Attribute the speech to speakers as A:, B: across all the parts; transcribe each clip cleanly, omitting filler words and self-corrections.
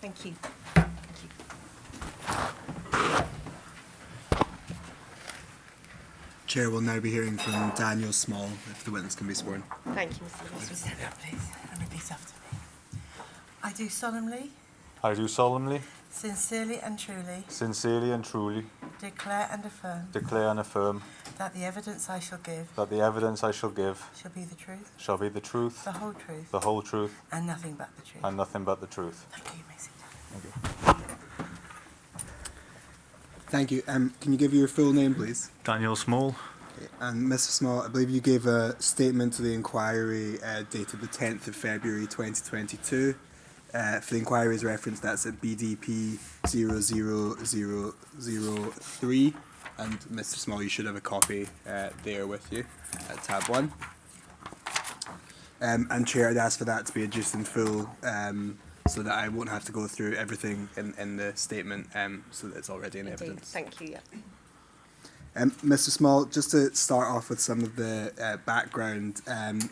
A: Thank you.
B: Chair will now be hearing from Daniel Small, if the witness can be sworn.
A: Thank you, Mr. Lewis.
C: Stand up, please, and repeat after me. I do solemnly,
D: I do solemnly,
C: sincerely and truly
D: declare and affirm
C: that the evidence I shall give
D: that the evidence I shall give
C: shall be the truth,
D: shall be the truth,
C: the whole truth,
D: the whole truth,
C: and nothing but the truth.
D: and nothing but the truth.
C: Thank you, you may sit down.
D: Thank you.
B: Thank you. Can you give your full name, please?
D: Daniel Small.
B: Okay. And Mr. Small, I believe you gave a statement to the inquiry dated the 10th of February 2022. For the inquiry's reference, that's at BDP 00003. And Mr. Small, you should have a copy there with you at tab 1. And Chair, I'd ask for that to be adduced in full so that I won't have to go through everything in the statement so that it's already in
A: Indeed.
B: evidence.
A: Thank you, yeah.
B: Mr. Small, just to start off with some of the background,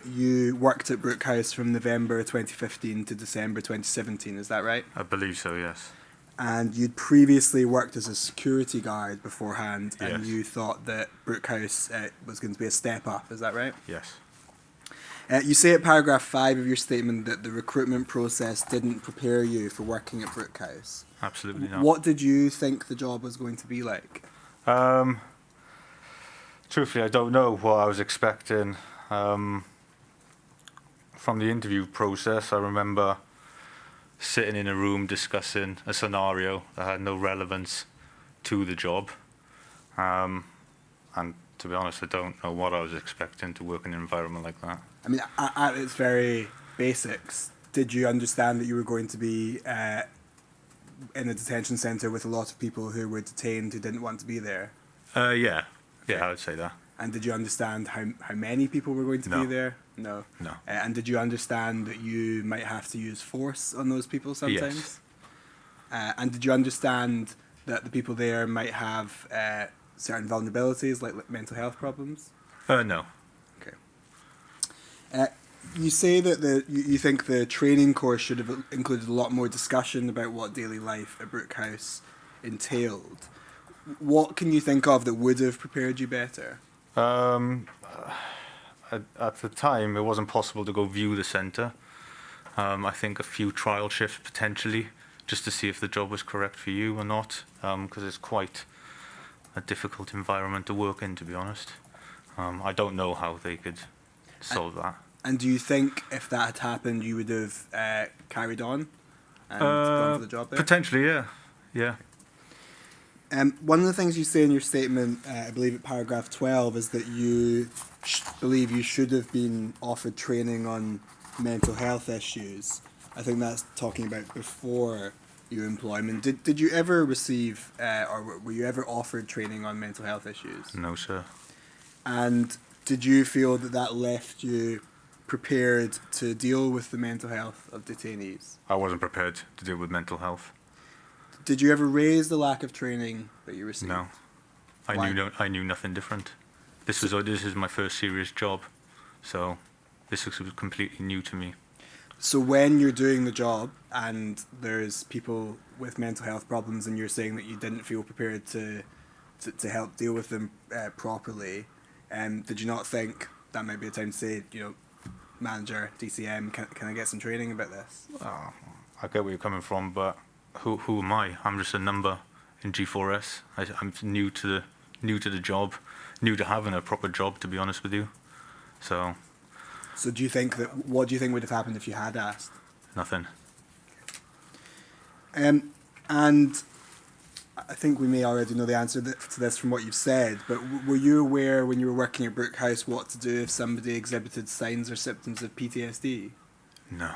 B: you worked at Brook House from November 2015 to December 2017, is that right?
D: I believe so, yes.
B: And you'd previously worked as a security guard beforehand,
D: Yes.
B: and you thought that Brook House was going to be a step up, is that right?
D: Yes.
B: You say at paragraph 5 of your statement that the recruitment process didn't prepare you for working at Brook House.
D: Absolutely not.
B: What did you think the job was going to be like?
D: Truthfully, I don't know what I was expecting. From the interview process, I remember sitting in a room discussing a scenario that had no relevance to the job. And to be honest, I don't know what I was expecting to work in an environment like that.
B: I mean, at its very basics, did you understand that you were going to be in a detention centre with a lot of people who were detained who didn't want to be there?
D: Yeah, I would say that.
B: And did you understand how many people were going to be
D: No.
B: there? No.
D: No.
B: And did you understand that you might have to use force on those people sometimes?
D: Yes.
B: And did you understand that the people there might have certain vulnerabilities, like mental health problems?
D: No.
B: Okay. You say that you think the training course should have included a lot more discussion about what daily life at Brook House entailed. What can you think of that would have prepared you better?
D: At the time, it wasn't possible to go view the centre. I think a few trial shifts potentially, just to see if the job was correct for you or not, because it's quite a difficult environment to work in, to be honest. I don't know how they could solve that.
B: And do you think if that had happened, you would have carried on and gone for the job there?
D: Potentially, yeah.
B: One of the things you say in your statement, I believe at paragraph 12, is that you believe you should have been offered training on mental health issues. I think that's talking about before your employment. Did you ever receive or were you ever offered training on mental health issues?
D: No, sir.
B: And did you feel that that left you prepared to deal with the mental health of detainees?
D: I wasn't prepared to deal with mental health.
B: Did you ever raise the lack of training that you received?
D: No.
B: Why?
D: I knew nothing different. This is my first serious job, so this was completely new to me.
B: So when you're doing the job and there's people with mental health problems and you're saying that you didn't feel prepared to help deal with them properly, did you not think that might be a time to say, manager, DCM, can I get some training about this?
D: I get where you're coming from, but who am I? I'm just a number in G4S. I'm new to the job, new to having a proper job, to be honest with you. So
B: do you think what do you think would have happened if you had asked?
D: nothing.
B: And I think we may already know the answer to this from what you've said, but were you aware when you were working at Brook House what to do if somebody exhibited signs or symptoms of PTSD?
D: No.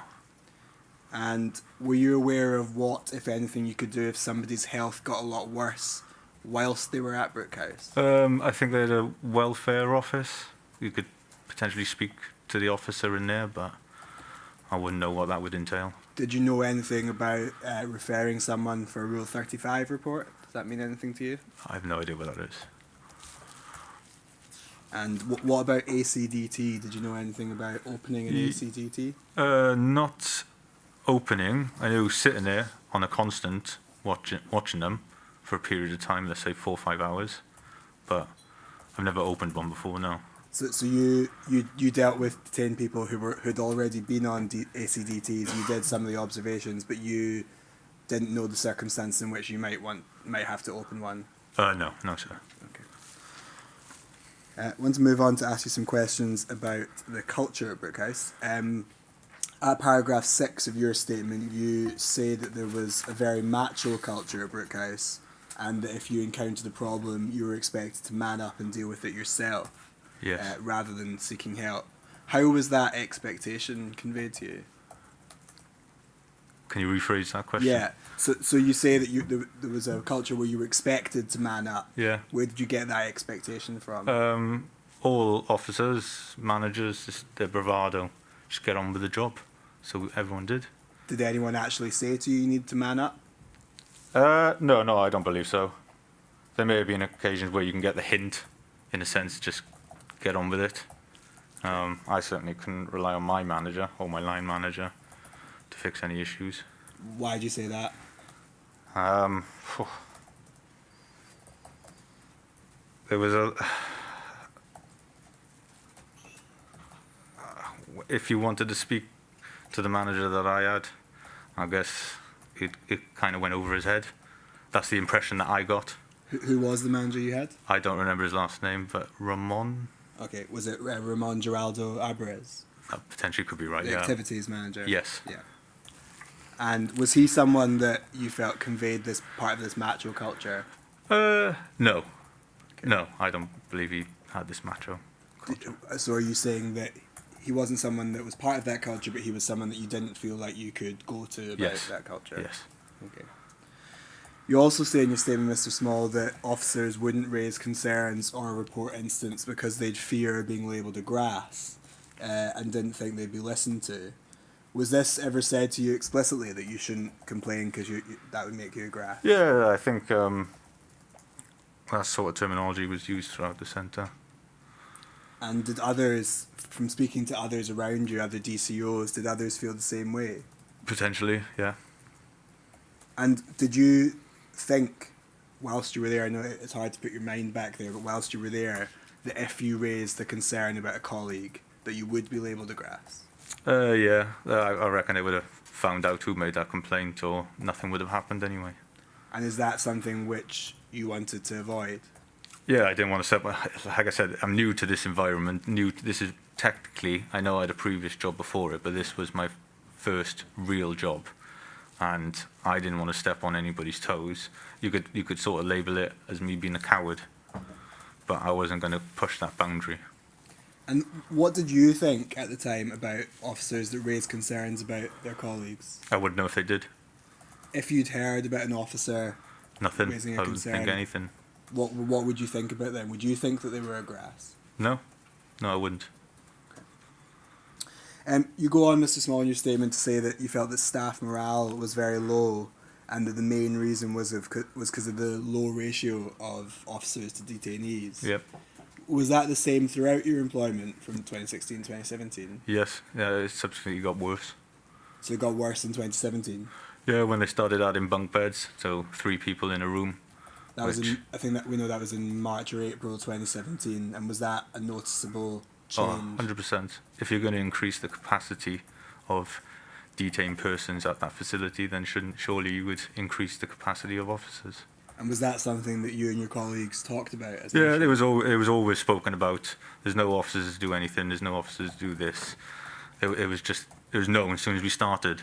B: And were you aware of what, if anything, you could do if somebody's health got a lot worse whilst they were at Brook House?
D: I think they had a welfare office. You could potentially speak to the officer in there, but I wouldn't know what that would entail.
B: Did you know anything about referring someone for a Rule 35 report? Does that mean anything to you?
D: I have no idea what that is.
B: And what about ACDT? Did you know anything about opening an ACDT?
D: Not opening. I knew sitting there on a constant watching them for a period of time, let's say 4 or 5 hours, but I've never opened one before, no.
B: So you dealt with detained people who'd already been on ACDTs. You did some of the observations, but you didn't know the circumstances in which you might have to open one.
D: No, sir.
B: Okay. I want to move on to ask you some questions about the culture at Brook House. At paragraph 6 of your statement, you say that there was a very macho culture at Brook House, and that if you encountered a problem, you were expected to man up and deal with it yourself,
D: Yes.
B: rather than seeking help. How was that expectation conveyed to you?
D: Can you rephrase that question?
B: Yeah. So you say that there was a culture where you were expected to man up.
D: Yeah.
B: Where did you get that expectation from?
D: All officers, managers, just their bravado, just get on with the job. So everyone did.
B: Did anyone actually say to you need to man up?
D: No, I don't believe so. There may have been occasions where you can get the hint, in a sense, just get on with it. I certainly couldn't rely on my manager or my line manager to fix any issues.
B: Why did you say that?
D: There was if you wanted to speak to the manager that I had, I guess it kind of went over his head. That's the impression that I got.
B: Who was the manager you had?
D: I don't remember his last name, but Ramon?
B: Okay, was it Ramon Geraldo Alvarez?
D: That potentially could be right,
B: The
D: yeah.
B: activities manager?
D: Yes.
B: Yeah. And was he someone that you felt conveyed this part of this macho culture?
D: No.
B: Okay.
D: No, I don't believe he had this macho culture.
B: So are you saying that he wasn't someone that was part of that culture, but he was someone that you didn't feel like you could go to about
D: Yes.
B: that culture?
D: Yes.
B: Okay. You also say in your statement, Mr. Small, that officers wouldn't raise concerns or report incidents because they'd fear being labelled a grass, and didn't think they'd be listened to. Was this ever said to you explicitly that you shouldn't complain because that would make you a grass?
D: Yeah, I think that sort of terminology was used throughout the centre.
B: And did others, from speaking to others around you, other DCOs, did others feel the same way?
D: Potentially, yeah.
B: And did you think, whilst you were there, I know it's hard to put your mind back there, but whilst you were there, that if you raised a concern about a colleague, that you would be labelled a grass?
D: Yeah, I reckon they would have found out who made that complaint, or nothing would have happened anyway.
B: And is that something which you wanted to avoid?
D: Yeah, I didn't want to step. Like I said, I'm new to this environment. This is technically, I know I had a previous job before it, but this was my first real job, and I didn't want to step on anybody's toes. You could sort of label it as me being a coward, but I wasn't going to push that boundary.
B: And what did you think at the time about officers that raised concerns about their colleagues?
D: I wouldn't know if they did.
B: If you'd heard about an officer
D: Nothing.
B: raising
D: I
B: a
D: wouldn't think
B: concern,
D: anything.
B: what would you think about them? Would you think that they were a grass?
D: No, I wouldn't.
B: You go on, Mr. Small, in your statement to say that you felt that staff morale was very low, and that the main reason was because of the low ratio of officers to detainees.
D: Yep.
B: Was that the same throughout your employment from 2016 to 2017?
D: Yes. Yeah. It subsequently got worse.
B: So it got worse in 2017?
D: Yeah, when they started adding bunk beds, so 3 people in a room.
B: That was in, I think that we know that was in March or April 2017, and was that a noticeable change?
D: 100%. If you're going to increase the capacity of detained persons at that facility, then surely you would increase the capacity of officers.
B: And was that something that you and your colleagues talked about? As
D: Yeah, it was always spoken about. There's no officers do anything. There's no officers do this. It was known as soon as we started.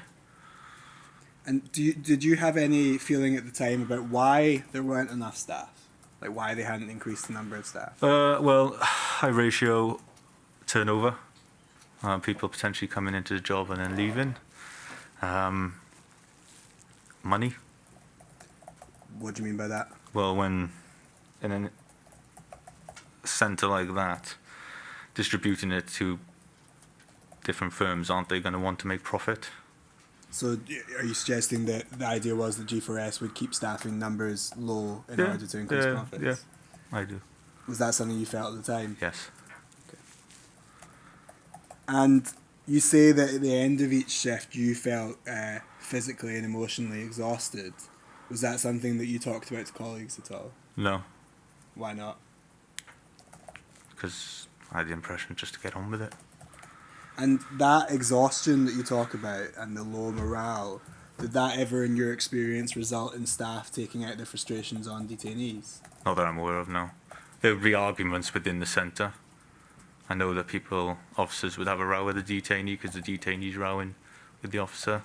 B: And did you have any feeling at the time about why there weren't enough staff? Like why they hadn't increased the number of staff?
D: Well, high ratio turnover. People potentially coming into the job and then leaving. Money.
B: What do you mean by that?
D: Well, when in a centre like that, distributing it to different firms, aren't they going to want to make profit?
B: So are you suggesting that the idea was that G4S would keep staffing numbers low in order to increase profits?
D: Yeah, I do.
B: Was that something you felt at the time?
D: Yes.
B: And You say that at the end of each shift you felt physically and emotionally exhausted. Was that something that you talked about to colleagues at all?
D: No,
B: Why not?
D: because I had the impression just to get on with it.
B: And that exhaustion that you talk about and the low morale, did that ever in your experience result in staff taking out their frustrations on detainees?
D: Not that I'm aware of, no. There would be arguments within the centre. I know that officers would have a row with a detainee because the detainee's rowing with the officer.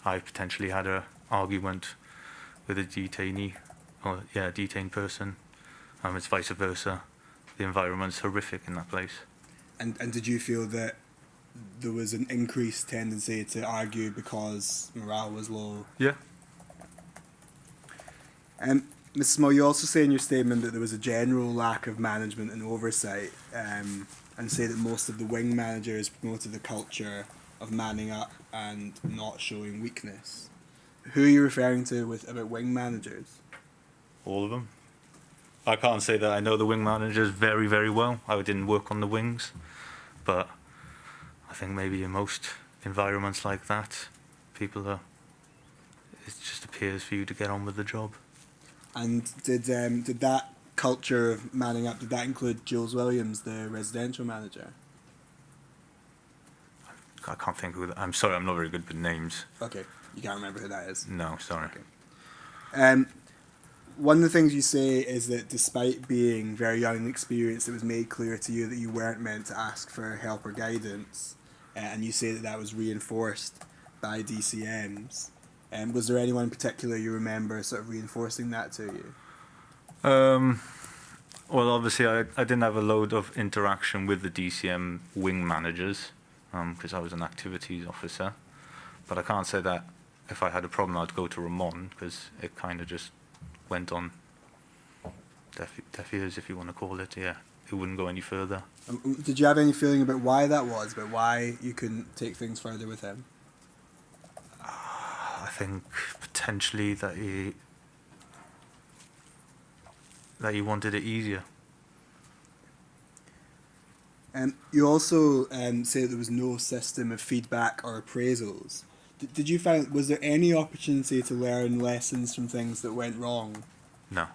D: I've potentially had an argument with a detainee, detained person. It's vice versa. The environment's horrific in that place.
B: And did you feel that there was an increased tendency to argue because morale was low?
D: Yeah.
B: Mrs. Small, you also say in your statement that there was a general lack of management and oversight, and say that most of the wing managers promoted the culture of manning up and not showing weakness. Who are you referring to about wing managers?
D: All of them. I can't say that I know the wing managers very, very well. I didn't work on the wings, but I think maybe in most environments like that, it just appears for you to get on with the job.
B: And did that culture of manning up, did that include Jules Williams, the residential manager?
D: I can't think who I'm sorry, I'm not very good with names.
B: Okay, you can't remember who that is?
D: No, sorry.
B: Okay. One of the things you say is that despite being very young and inexperienced, it was made clear to you that you weren't meant to ask for help or guidance, and you say that that was reinforced by DCMs. Was there anyone in particular you remember sort of reinforcing that to you?
D: Well, obviously, I didn't have a load of interaction with the DCM wing managers because I was an activities officer. But I can't say that if I had a problem, I'd go to Ramon because it kind of just went on deaf ears, if you want to call it. Yeah, it wouldn't go any further.
B: Did you have any feeling about why that was, about why you couldn't take things further with him?
D: I think potentially that he wanted it easier.
B: You also say that there was no system of feedback or appraisals. Did you find, was there any opportunity to learn lessons from things that went wrong?
D: No.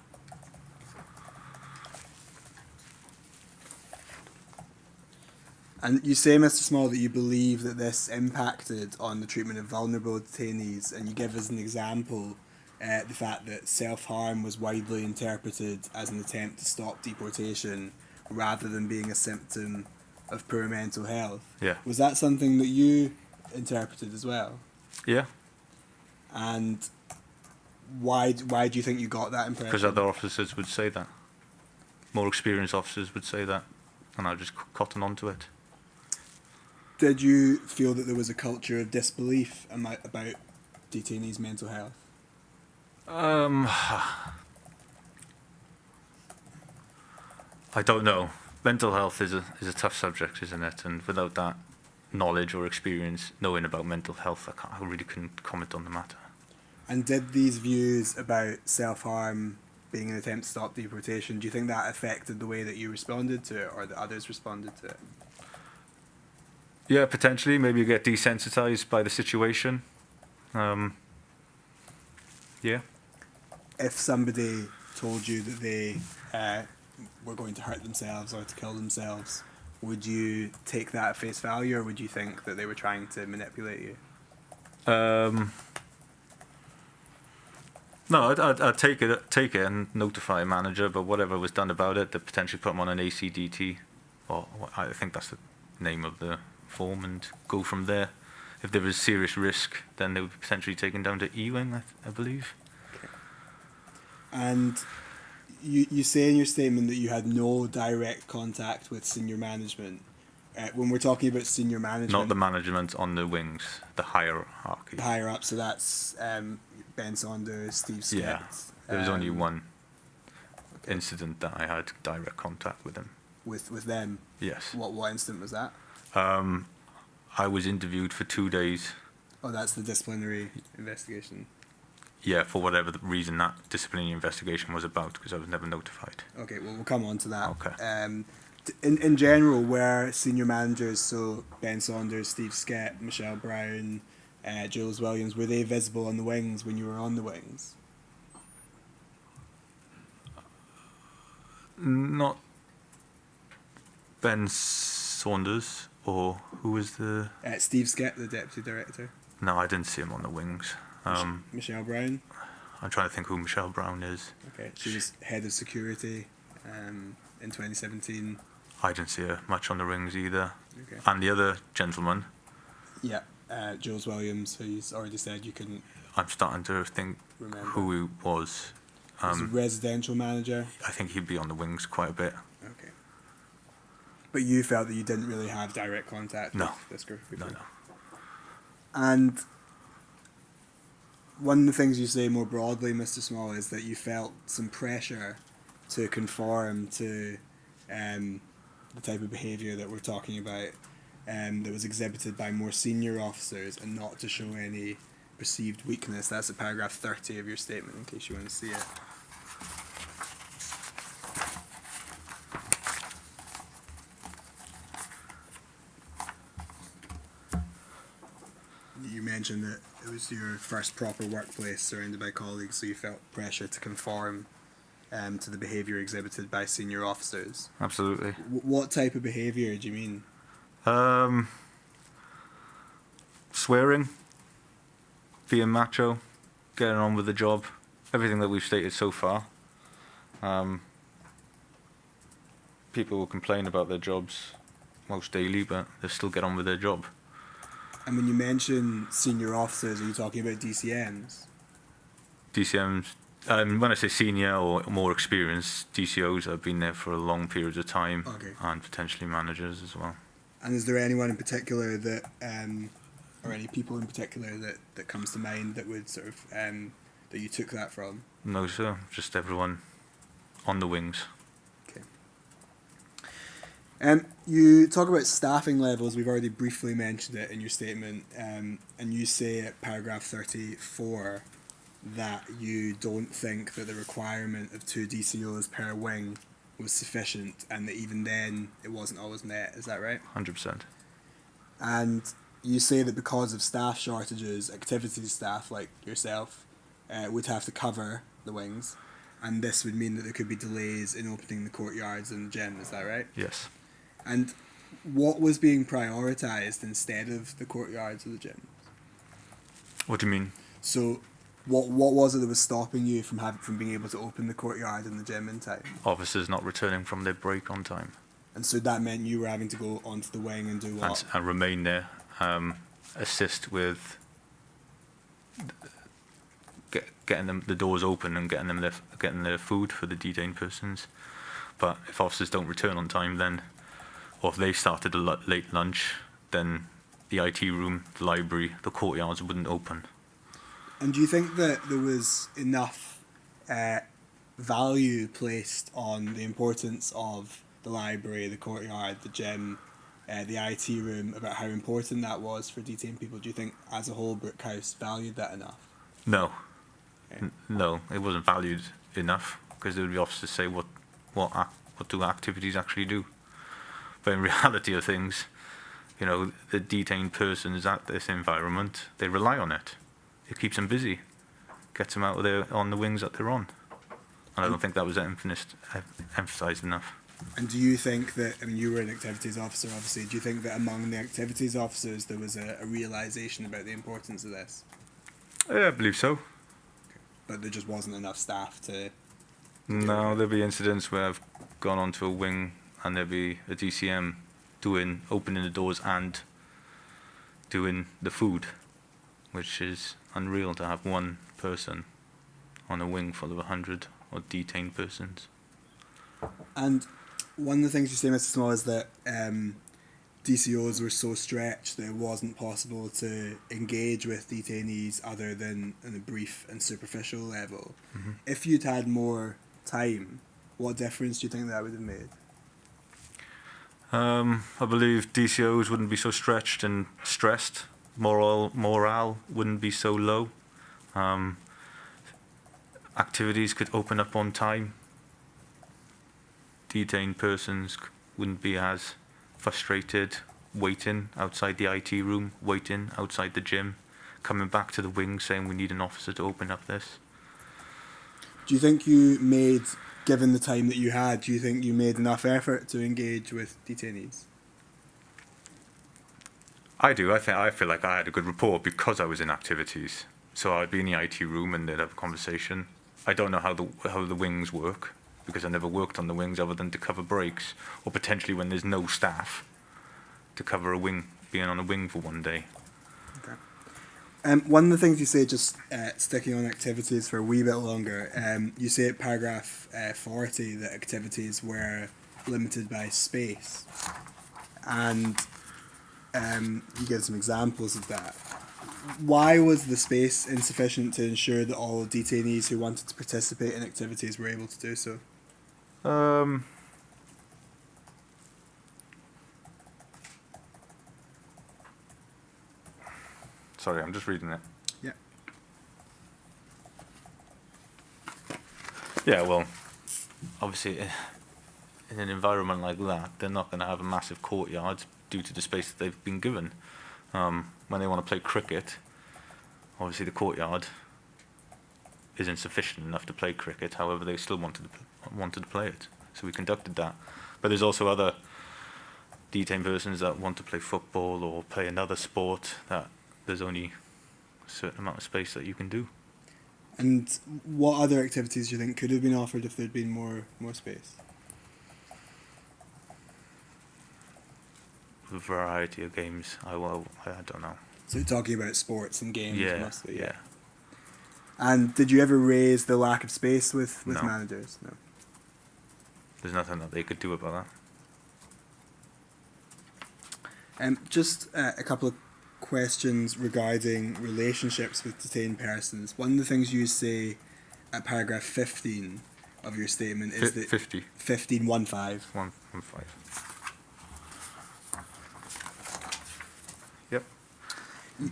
B: And you say, Mr. Small, that you believe that this impacted on the treatment of vulnerable detainees, and you give as an example the fact that self-harm was widely interpreted as an attempt to stop deportation rather than being a symptom of poor mental health.
D: Yeah.
B: Was that something that you interpreted as well?
D: Yeah.
B: And why do you think you got that impression?
D: Because other officers would say that. More experienced officers would say that, and I just cotton onto it.
B: Did you feel that there was a culture of disbelief about detainees' mental health?
D: I don't know. Mental health is a tough subject, isn't it? And without that knowledge or experience, knowing about mental health, I really couldn't comment on the matter.
B: And did these views about self-harm being an attempt to stop deportation, do you think that affected the way that you responded to it or that others responded to it?
D: Yeah, potentially. Maybe you get desensitized by the situation. Yeah.
B: If somebody told you that they were going to hurt themselves or to kill themselves, would you take that at face value, or would you think that they were trying to manipulate you?
D: No, I'd take it and notify a manager, but whatever was done about it, they'd potentially put them on an ACDT, or I think that's the name of the form, and go from there. If there was serious risk, then they would be potentially taken down to E-Wing, I believe.
B: Okay. And you say in your statement that you had no direct contact with senior management. When we're talking about senior management...
D: Not the management on the wings, the hierarchy.
B: The higher up, so that's Ben Saunders, Steve Skett.
D: Yeah, there was only one incident that I had direct contact with them.
B: With them?
D: Yes.
B: What incident was that?
D: I was interviewed for 2 days.
B: Oh, that's the disciplinary investigation.
D: Yeah, for whatever the reason that disciplinary investigation was about, because I was never notified.
B: Okay, well, we'll come on to that.
D: Okay.
B: In general, were senior managers, so Ben Saunders, Steve Skett, Michelle Brown, Jules Williams, were they visible on the wings when you were on the wings?
D: Not Ben Saunders, or who was the...
B: Steve Skett, the deputy director.
D: No, I didn't see him on the wings.
B: Michelle Brown.
D: I'm trying to think who Michelle Brown is.
B: Okay, she was head of security in 2017.
D: I didn't see her much on the wings either.
B: Okay.
D: And the other gentleman,
B: Yeah, Jules Williams, who he's already said you couldn't
D: I'm starting to think
B: remember.
D: who he was.
B: He's a residential manager.
D: I think he'd be on the wings quite a bit.
B: Okay. But you felt that you didn't really have direct contact
D: No.
B: with this group of people?
D: No.
B: And one of the things you say more broadly, Mr. Small, is that you felt some pressure to conform to the type of behaviour that we're talking about that was exhibited by more senior officers and not to show any perceived weakness. That's at paragraph 30 of your statement, in case you want to see it. You mentioned that it was your first proper workplace surrounded by colleagues, so you felt pressure to conform to the behaviour exhibited by senior officers.
D: Absolutely.
B: What type of behaviour do you mean?
D: Swearing, being macho, getting on with the job, everything that we've stated so far. People will complain about their jobs most daily, but they still get on with their job.
B: And when you mention senior officers, are you talking about DCMs?
D: DCMs, when I say senior or more experienced, DCOs have been there for a long period of time,
B: Okay.
D: and potentially managers as well.
B: And is there anyone in particular that, or any people in particular that comes to mind that would sort of, that you took that from?
D: No, sir, just everyone on the wings.
B: Okay. You talk about staffing levels. We've already briefly mentioned it in your statement, and you say at paragraph 34 that you don't think that the requirement of 2 DCOs per wing was sufficient, and that even then it wasn't always met. Is that right?
D: 100%.
B: And you say that because of staff shortages, activities staff like yourself would have to cover the wings, and this would mean that there could be delays in opening the courtyards and the gym. Is that right?
D: Yes.
B: And what was being prioritised instead of the courtyards of the gym?
D: What do you mean?
B: So, what was it that was stopping you from being able to open the courtyard and the gym in time?
D: Officers not returning from their break on time.
B: And so that meant you were having to go onto the wing and do what?
D: And remain there, assist with getting them the doors open and getting their food for the detained persons. But if officers don't return on time, then, or if they started a late lunch, then the IT room, the library, the courtyards wouldn't open.
B: And do you think that there was enough value placed on the importance of the library, the courtyard, the gym, the IT room, about how important that was for detained people? Do you think, as a whole, Brook House valued that enough?
D: No.
B: Okay.
D: No, it wasn't valued enough, because there would be officers say what do activities actually do. But in reality of things, you know, the detained persons at this environment, they rely on it. It keeps them busy, gets them out of there on the wings that they're on. And I don't think that was emphasised enough.
B: And do you think that, I mean, you were an activities officer, obviously, do you think that among the activities officers there was a realisation about the importance of this?
D: Yeah, I believe so.
B: But there just wasn't enough staff to...
D: No, there'll be incidents where I've gone onto a wing and there'll be a DCM opening the doors and doing the food, which is unreal to have one person on a wing full of 100 or detained persons.
B: And one of the things you say, Mr. Small, is that DCOs were so stretched that it wasn't possible to engage with detainees other than on a brief and superficial level. Mm-hmm. If you'd had more time, what difference do you think that would have made?
D: I believe DCOs wouldn't be so stretched and stressed. Morale wouldn't be so low. Activities could open up on time. Detained persons wouldn't be as frustrated waiting outside the IT room, waiting outside the gym, coming back to the wing saying we need an officer to open up this.
B: Do you think you made, given the time that you had, do you think you made enough effort to engage with detainees?
D: I do. I feel like I had a good rapport because I was in activities. So I'd be in the IT room and they'd have a conversation. I don't know how the wings work because I never worked on the wings other than to cover breaks or potentially when there's no staff to cover a wing, being on a wing for one day.
B: Okay. One of the things you say, just sticking on activities for a wee bit longer, you say at paragraph 40 that activities were limited by space. And you give some examples of that. Why was the space insufficient to ensure that all detainees who wanted to participate in activities were able to do so?
D: Sorry, I'm just reading it.
B: Yeah.
D: Yeah, well, obviously, in an environment like that, they're not going to have a massive courtyard due to the space that they've been given. When they want to play cricket, obviously the courtyard isn't sufficient enough to play cricket. However, they still wanted to play it, so we conducted that. But there's also other detained persons that want to play football or play another sport that there's only a certain amount of space that you can do.
B: And what other activities do you think could have been offered if there'd been more space?
D: A variety of games. I don't know.
B: So you're talking about sports and games mostly,
D: yeah.
B: And did you ever raise the lack of space with
D: No.
B: managers? No.
D: There's nothing that they could do about that.
B: Just a couple of questions regarding relationships with detained persons. One of the things you say at paragraph 15 of your statement is that
D: 50.
B: 15, 1-5.
D: 1-5. Yep.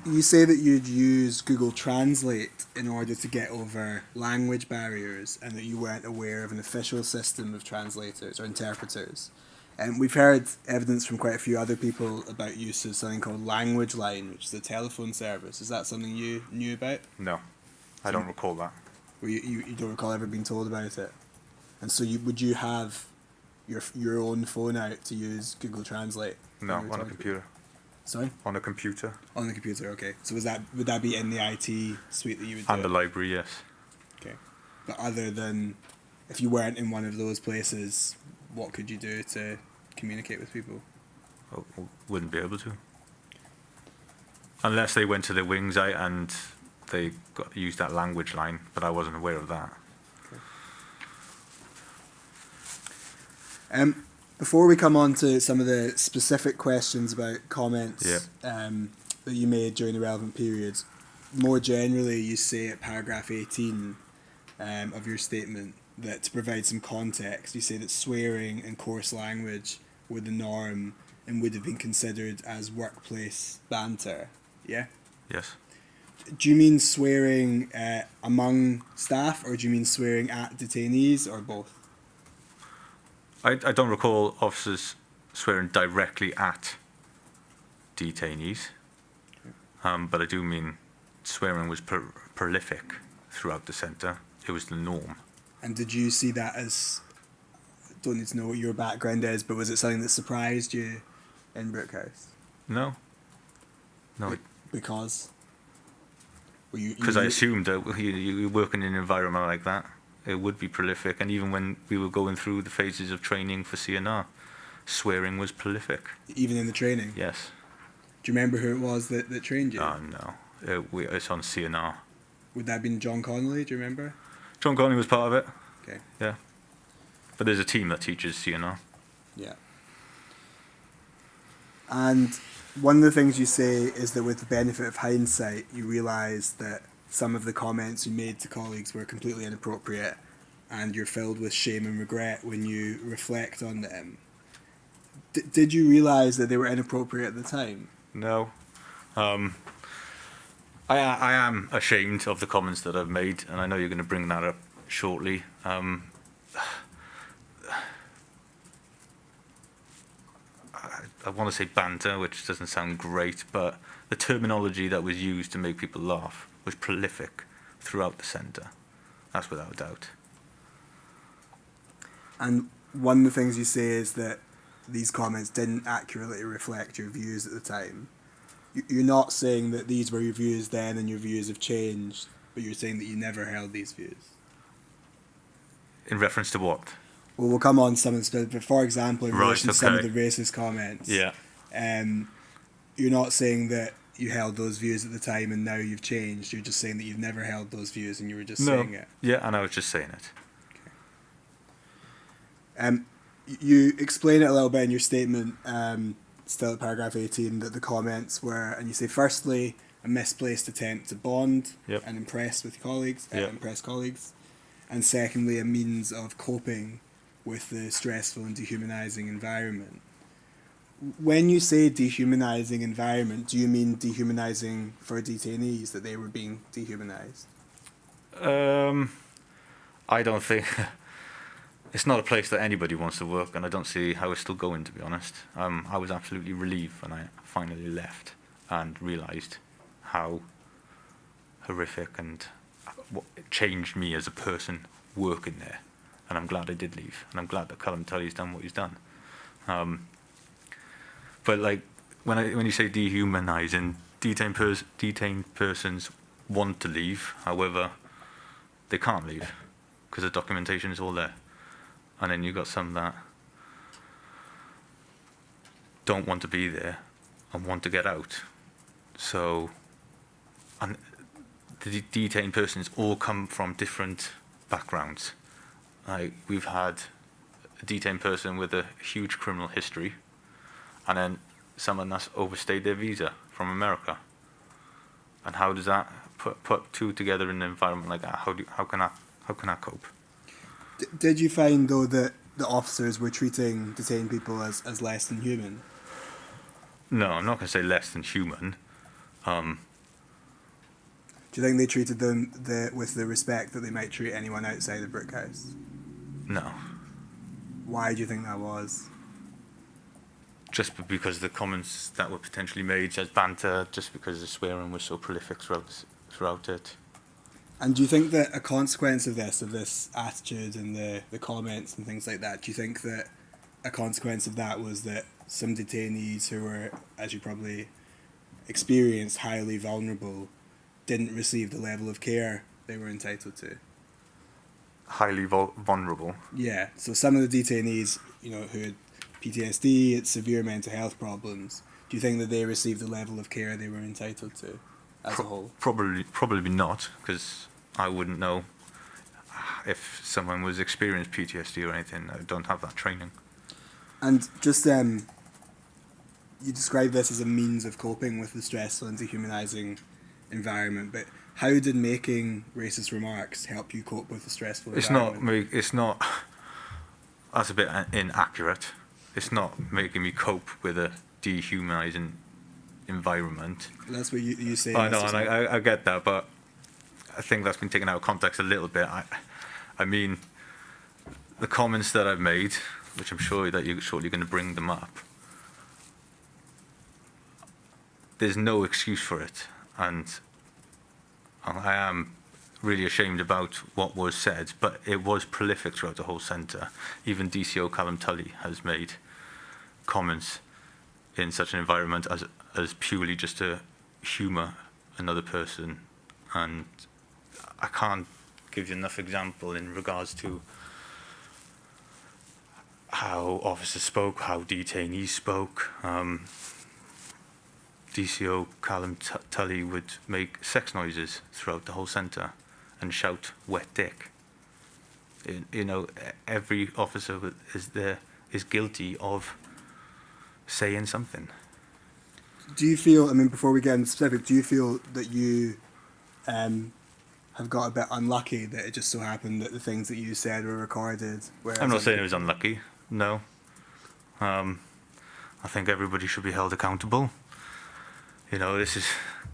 B: You say that you'd use Google Translate in order to get over language barriers and that you weren't aware of an official system of translators or interpreters. And we've heard evidence from quite a few other people about use of something called Language Line, which is a telephone service. Is that something you knew about?
D: No, I don't recall that.
B: Or you don't recall ever being told about it? And so would you have your own phone out to use Google Translate?
D: No, on a computer.
B: Sorry?
D: On a computer.
B: On the computer, okay. So would that be in the IT suite that you would do?
D: And the library, yes.
B: Okay. But other than, if you weren't in one of those places, what could you do to communicate with people?
D: Wouldn't be able to. Unless they went to the wings and they used that language line, but I wasn't aware of that.
B: Okay. Before we come on to some of the specific questions about comments that you made during the relevant periods, more generally you say at paragraph 18 of your statement that to provide some context, you say that swearing and coarse language were the norm and would have been considered as workplace banter. Yeah?
D: Yes.
B: Do you mean swearing among staff, or do you mean swearing at detainees, or both?
D: I don't recall officers swearing directly at detainees, but I do mean swearing was prolific throughout the centre. It was the norm.
B: And did you see that as, don't need to know what your background is, but was it something that surprised you in Brook House?
D: No. No.
B: Because?
D: Because I assumed that you work in an environment like that, it would be prolific. And even when we were going through the phases of training for CNR, swearing was prolific.
B: Even in the training?
D: Yes.
B: Do you remember who it was that trained you?
D: No. It's on CNR.
B: Would that have been John Connolly? Do you remember?
D: John Connolly was part of it.
B: Okay.
D: Yeah. But there's a team that teaches CNR.
B: Yeah. And one of the things you say is that with the benefit of hindsight, you realise that some of the comments you made to colleagues were completely inappropriate and you're filled with shame and regret when you reflect on them. Did you realise that they were inappropriate at the time?
D: No. I am ashamed of the comments that I've made, and I know you're going to bring that up shortly. I want to say banter, which doesn't sound great, but the terminology that was used to make people laugh was prolific throughout the centre. That's without a doubt.
B: And one of the things you say is that these comments didn't accurately reflect your views at the time. You're not saying that these were your views then and your views have changed, but you're saying that you never held these views.
D: In reference to what?
B: Well, we'll come on to some of the specific, but for example, in
D: Right,
B: relation to some of
D: okay.
B: the racist comments,
D: Yeah.
B: you're not saying that you held those views at the time and now you've changed. You're just saying that you've never held those views and you were just saying it.
D: Yeah, and I was just saying it.
B: You explain it a little bit in your statement, still at paragraph 18, that the comments were, and you say, firstly, a misplaced attempt to bond
D: Yep.
B: and impress colleagues,
D: Yep.
B: and secondly, a means of coping with the stressful and dehumanising environment. When you say dehumanising environment, do you mean dehumanising for detainees, that they were being dehumanised?
D: I don't think it's not a place that anybody wants to work, and I don't see how it's still going, to be honest. I was absolutely relieved when I finally left and realised how horrific and what it changed me as a person working there. And I'm glad I did leave, and I'm glad that Callum Tully's done what he's done. But like when you say dehumanising, detained persons want to leave, however, they can't leave because the documentation is all there. And then you've got some that don't want to be there and want to get out. So, and the detained persons all come from different backgrounds. Like, we've had a detained person with a huge criminal history, and then someone that's overstayed their visa from America. And how does that put two together in an environment like that? How can I cope?
B: Did you find, though, that the officers were treating detained people as less than human?
D: No, I'm not going to say less than human.
B: Do you think they treated them with the respect that they might treat anyone outside the Brook house?
D: No.
B: Why do you think that was?
D: Just because the comments that were potentially made as banter, just because the swearing was so prolific throughout it.
B: And do you think that a consequence of this attitude and the comments and things like that, do you think that a consequence of that was that some detainees who were, as you probably experienced, highly vulnerable, didn't receive the level of care they were entitled to?
D: Highly vulnerable.
B: Yeah, so some of the detainees, who had PTSD, had severe mental health problems, do you think that they received the level of care they were entitled to as a whole?
D: Probably not, because I wouldn't know if someone was experienced PTSD or anything. I don't have that training.
B: And just you describe this as a means of coping with the stressful and dehumanising environment, but how did making racist remarks help you cope with the stressful environment?
D: It's not. That's a bit inaccurate. It's not making me cope with a dehumanising environment.
B: That's what you say.
D: I know, and I get that, but I think that's been taken out of context a little bit. I mean, the comments that I've made, which I'm sure that you're shortly going to bring them up, there's no excuse for it, and I am really ashamed about what was said, but it was prolific throughout the whole centre. Even DCO Callum Tully has made comments in such an environment as purely just to humour another person, and I can't give you enough example in regards to how officers spoke, how detainees spoke. DCO Callum Tully would make sex noises throughout the whole centre and shout "wet dick." Every officer is guilty of saying something.
B: Do you feel, before we get into specific, do you feel that you have got a bit unlucky that it just so happened that the things that you said were recorded?
D: I'm not saying it was unlucky, no. I think everybody should be held accountable. This is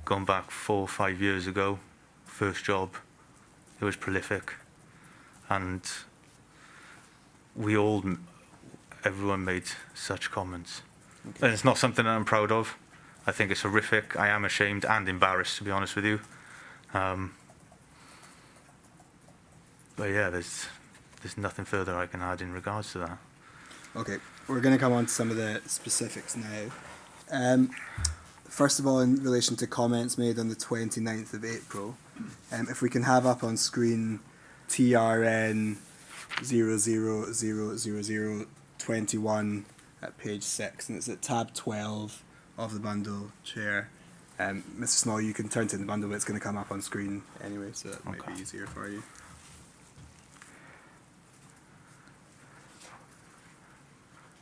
D: going back 4 or 5 years ago. First job, it was prolific, and everyone made such comments. And it's not something that I'm proud of. I think it's horrific. I am ashamed and embarrassed, to be honest with you. But yeah, there's nothing further I can add in regards to that.
B: Okay, we're going to come on to some of the specifics now. First of all, in relation to comments made on the 29th of April, if we can have up on screen TRN 000021 at page 6, and it's at tab 12 of the bundle, Chair. Mr. Small, you can turn to the bundle, but it's going to come up on screen anyway, so that might be easier for you.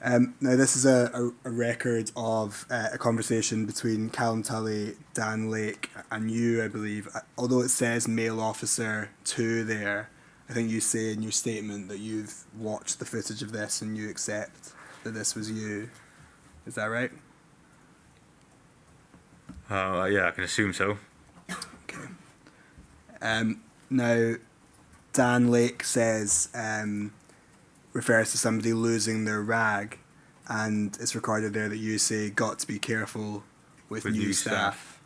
B: Now, this is a record of a conversation between Callum Tully, Dan Lake, and you, I believe. Although it says male officer 2 there, I think you say in your statement that you've watched the footage of this and you accept that this was you. Is that right?
D: Yeah, I can assume so.
B: Okay. Now, Dan Lake says, refers to somebody losing their rag, and it's recorded there that you say, got to be careful with new staff.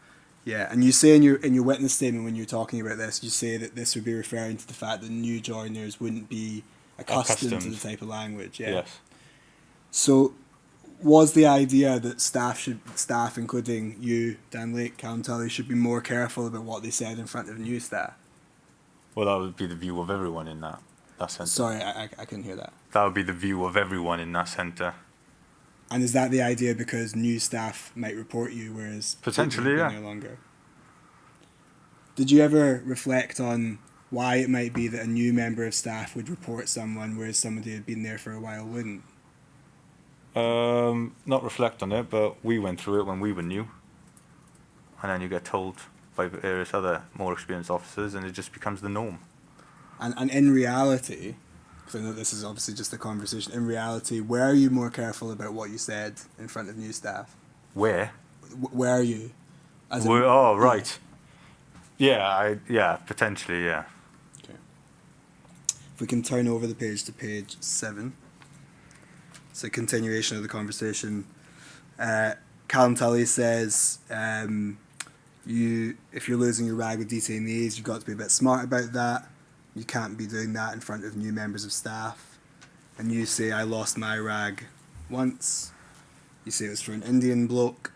B: Yeah, and you say in your witness statement when you're talking about this, you say that this would be referring to the fact that new joiners wouldn't be accustomed to the type of language. Yeah.
D: Yes.
B: So, was the idea that staff, including you, Dan Lake, Callum Tully, should be more careful about what they said in front of new staff?
D: Well, that would be the view of everyone in that centre.
B: Sorry, I couldn't hear that.
D: That would be the view of everyone in that centre.
B: And is that the idea because new staff might report you, whereas
D: Potentially,
B: people
D: yeah.
B: no longer? Did you ever reflect on why it might be that a new member of staff would report someone, whereas somebody who had been there for a while wouldn't?
D: Not reflect on it, but we went through it when we were new. And then you get told by various other more experienced officers, and it just becomes the norm.
B: And in reality, because I know this is obviously just a conversation, in reality, were you more careful about what you said in front of new staff?
D: Where?
B: Were you?
D: Oh, right. Yeah, potentially, yeah.
B: Okay. If we can turn over the page to page 7. It's a continuation of the conversation. Callum Tully says, if you're losing your rag with detainees, you've got to be a bit smart about that. You can't be doing that in front of new members of staff. And you say, I lost my rag once. You say it was for an Indian bloke.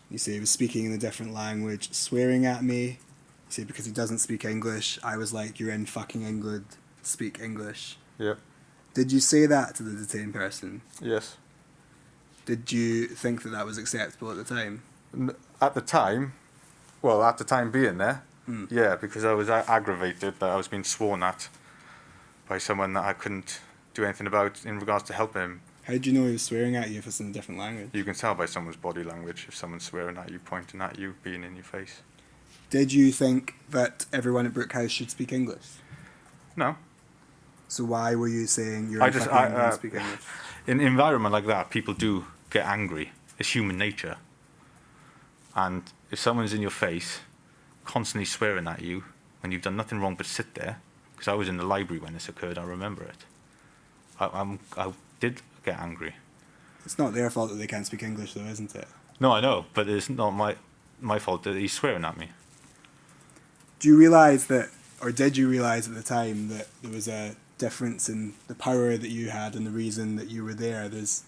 B: You say he was speaking in a different language, swearing at me. You say because he doesn't speak English, I was like, you're in fucking England, speak English.
D: Yep.
B: Did you say that to the detained person?
D: Yes.
B: Did you think that that was acceptable at the time?
D: At the time being there, yeah, because I was aggravated that I was being sworn at by someone that I couldn't do anything about in regards to helping him.
B: How did you know he was swearing at you if it's in a different language?
D: You can tell by someone's body language if someone's swearing at you, pointing at you, being in your face.
B: Did you think that everyone at Brook House should speak English?
D: No.
B: So why were you saying you're speak English?
D: In an environment like that, people do get angry. It's human nature. And if someone's in your face, constantly swearing at you, when you've done nothing wrong but sit there, because I was in the library when this occurred, I remember it. I did get angry.
B: It's not their fault that they can't speak English, though, isn't it?
D: No, I know, but it's not my fault that he's swearing at me.
B: Do you realise that, or did you realise at the time that there was a difference in the power that you had and the reason that you were there? There's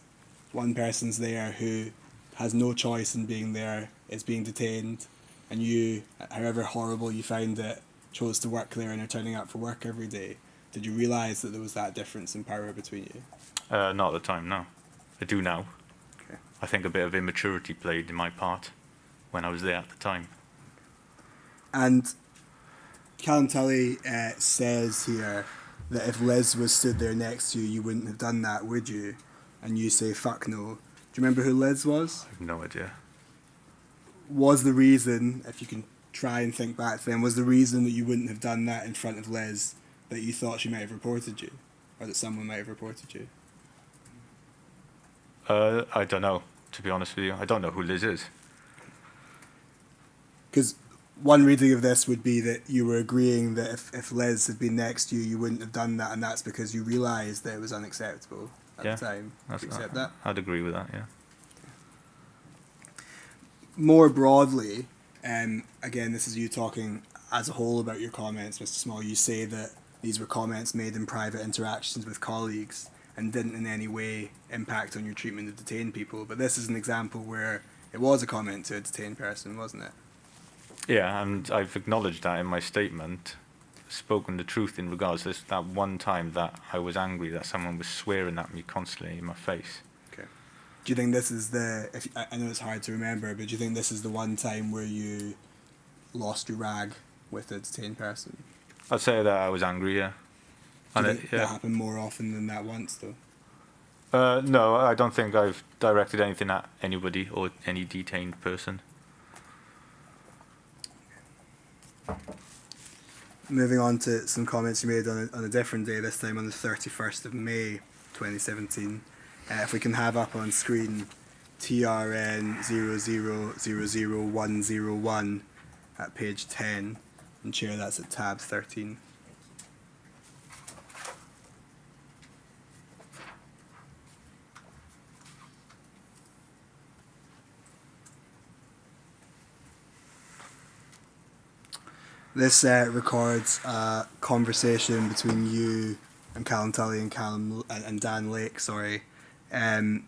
B: one person's there who has no choice in being there, is being detained, and you, however horrible you found it, chose to work there and are turning up for work every day. Did you realise that there was that difference in power between you?
D: Not at the time, no. I do now.
B: Okay.
D: I think a bit of immaturity played in my part when I was there at the time.
B: And Callum Tully says here that if Liz was stood there next to you, you wouldn't have done that, would you? And you say, fuck no. Do you remember who Liz was?
D: I have no idea.
B: Was the reason, if you can try and think back then, was the reason that you wouldn't have done that in front of Liz that you thought she might have reported you? Or that someone might have reported you?
D: I don't know, to be honest with you. I don't know who Liz is.
B: Because one reading of this would be that you were agreeing that if Liz had been next to you, you wouldn't have done that, and that's because you realised that it was unacceptable at the time.
D: That's,
B: Do you accept that?
D: I'd agree with that, yeah.
B: more broadly, again, this is you talking as a whole about your comments, Mr. Small. You say that these were comments made in private interactions with colleagues and didn't in any way impact on your treatment of detained people. But this is an example where it was a comment to a detained person, wasn't it?
D: Yeah, and I've acknowledged that in my statement, spoken the truth in regards to this, that one time that I was angry that someone was swearing at me constantly in my face.
B: Okay. Do you think this is I know it's hard to remember, but do you think this is the one time where you lost your rag with a detained person?
D: I'd say that I was angry, yeah.
B: Do you
D: And
B: think that happened more often than that once, though?
D: No, I don't think I've directed anything at anybody or any detained person.
B: Moving on to some comments you made on a different day, this time on the 31st of May 2017. If we can have up on screen TRN 0000101 at page 10, and Chair, that's at tab 13. This records a conversation between you and Callum Tully and Dan Lake, sorry. And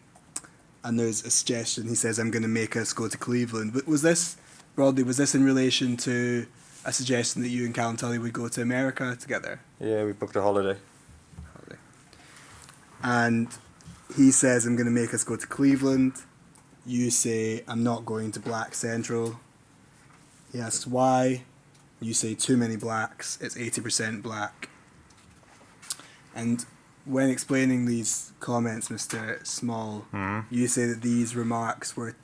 B: there's a suggestion, he says, I'm going to make us go to Cleveland. But was this in relation to a suggestion that you and Callum Tully would go to America together?
D: Yeah, we booked a holiday.
B: And he says, I'm going to make us go to Cleveland. You say, I'm not going to Black Central. He asks why. You say too many blacks, it's 80% black. And when explaining these comments, Mr. Small, you say that these remarks were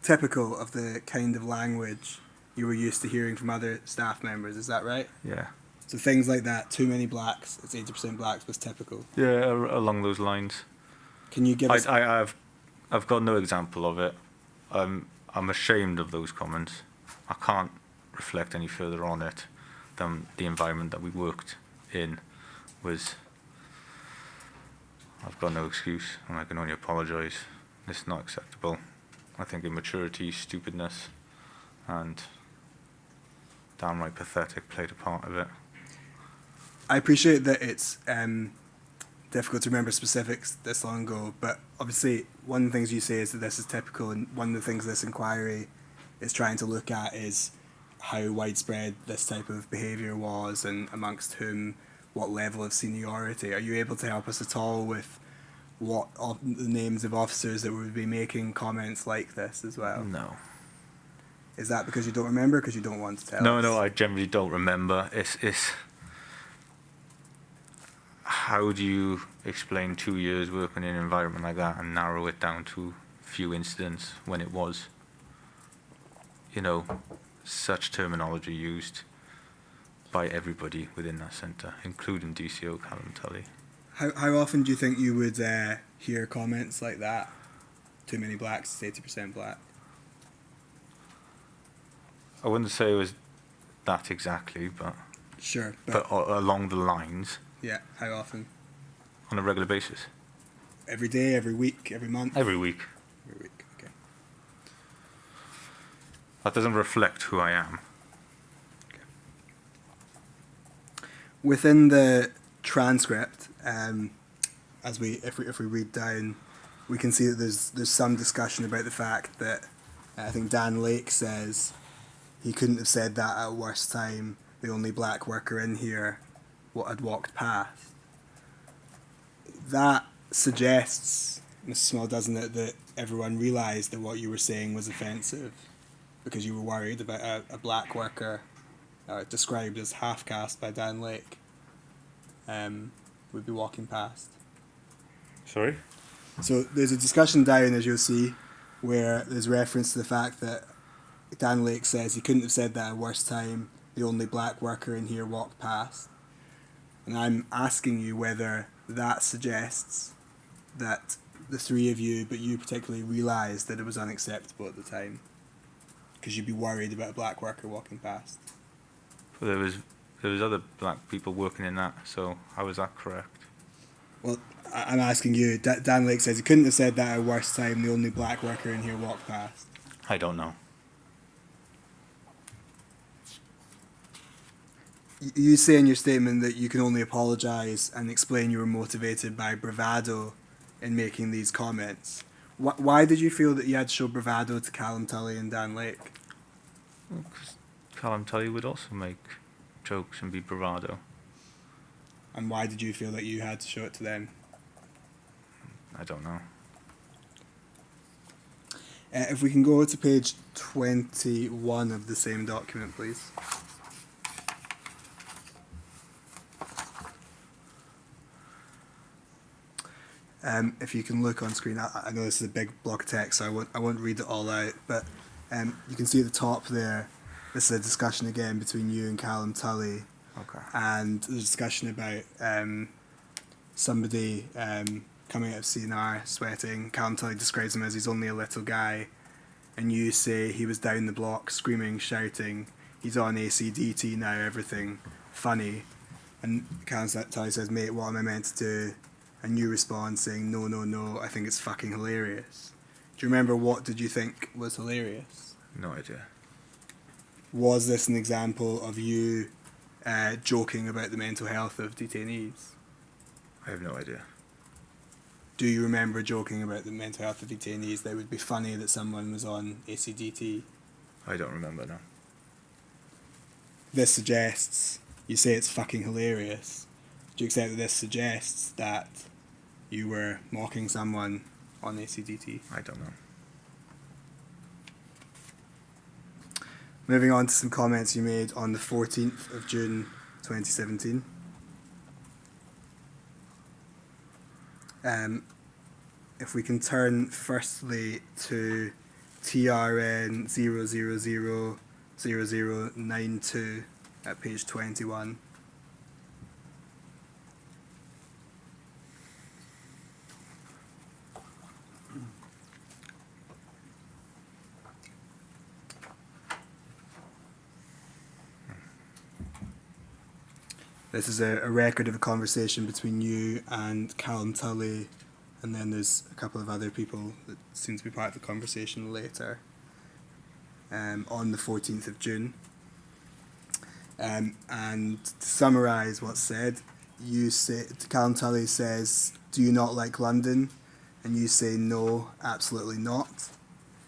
B: typical of the kind of language you were used to hearing from other staff members, is that right?
D: Yeah.
B: So things like that, too many blacks, it's 80% blacks, was typical.
D: Yeah, along those lines.
B: Can you give us...
D: I've got no example of it. I'm ashamed of those comments. I can't reflect any further on it than the environment that we worked in was... I've got no excuse, and I can only apologise. It's not acceptable. I think immaturity, stupidness, and downright pathetic played a part of it.
B: I appreciate that it's difficult to remember specifics this long ago, but obviously one of the things you say is that this is typical, and one of the things this inquiry is trying to look at is how widespread this type of behaviour was and amongst whom, what level of seniority. Are you able to help us at all with what the names of officers that would be making comments like this as well?
D: No.
B: Is that because you don't remember, because you don't want to tell us?
D: No, I generally don't remember. It's how do you explain 2 years working in an environment like that and narrow it down to few incidents when it was, such terminology used by everybody within that centre, including DCO Callum Tully.
B: How often do you think you would hear comments like that? Too many blacks, it's 80% black.
D: I wouldn't say it was that exactly, but
B: Sure,
D: but along the lines.
B: Yeah, how often?
D: On a regular basis.
B: Every day, every week, every month?
D: Every week.
B: Every week, okay.
D: That doesn't reflect who I am.
B: Okay. Within the transcript, if we read down, we can see that there's some discussion about the fact that I think Dan Lake says he couldn't have said that at a worse time. The only black worker in here had walked past. That suggests, Mr. Small, doesn't it, that everyone realised that what you were saying was offensive because you were worried about a black worker described as half-caste by Dan Lake would be walking past.
D: Sorry?
B: So there's a discussion down, as you'll see, where there's reference to the fact that Dan Lake says he couldn't have said that at a worse time. The only black worker in here walked past. And I'm asking you whether that suggests that the three of you, but you particularly, realised that it was unacceptable at the time. Because you'd be worried about a black worker walking past.
D: There was other black people working in that, so how is that correct?
B: Well, I'm asking you. Dan Lake says he couldn't have said that at a worse time. The only black worker in here walked past.
D: I don't know.
B: You say in your statement that you can only apologise and explain you were motivated by bravado in making these comments. Why did you feel that you had to show bravado to Callum Tully and Dan Lake?
D: Because Callum Tully would also make jokes and be bravado.
B: And why did you feel that you had to show it to them?
D: I don't know.
B: If we can go to page 21 of the same document, please. If you can look on screen, I know this is a big block of text, so I won't read it all out, but you can see at the top there, this is a discussion again between you and Callum Tully.
D: Okay.
B: And there's a discussion about somebody coming out of CNR sweating. Callum Tully describes him as he's only a little guy, and you say he was down the block screaming, shouting, he's on ACDT now, everything funny. And Callum Tully says, mate, what am I meant to do? And you respond saying, no, no, no, I think it's fucking hilarious. Do you remember what did you think was hilarious?
D: No idea.
B: Was this an example of you joking about the mental health of detainees?
D: I have no idea.
B: Do you remember joking about the mental health of detainees that it would be funny that someone was on ACDT?
D: I don't remember now.
B: This suggests, you say it's fucking hilarious. Do you accept that this suggests that you were mocking someone on ACDT?
D: I don't know.
B: Moving on to some comments you made on the 14th of June 2017. If we can turn firstly to TRN 0000092 at page 21. This is a record of a conversation between you and Callum Tully, and then there's a couple of other people that seem to be part of the conversation later, on the 14th of June. And to summarise what's said, you say, Callum Tully says, do you not like London? And you say, no, absolutely not.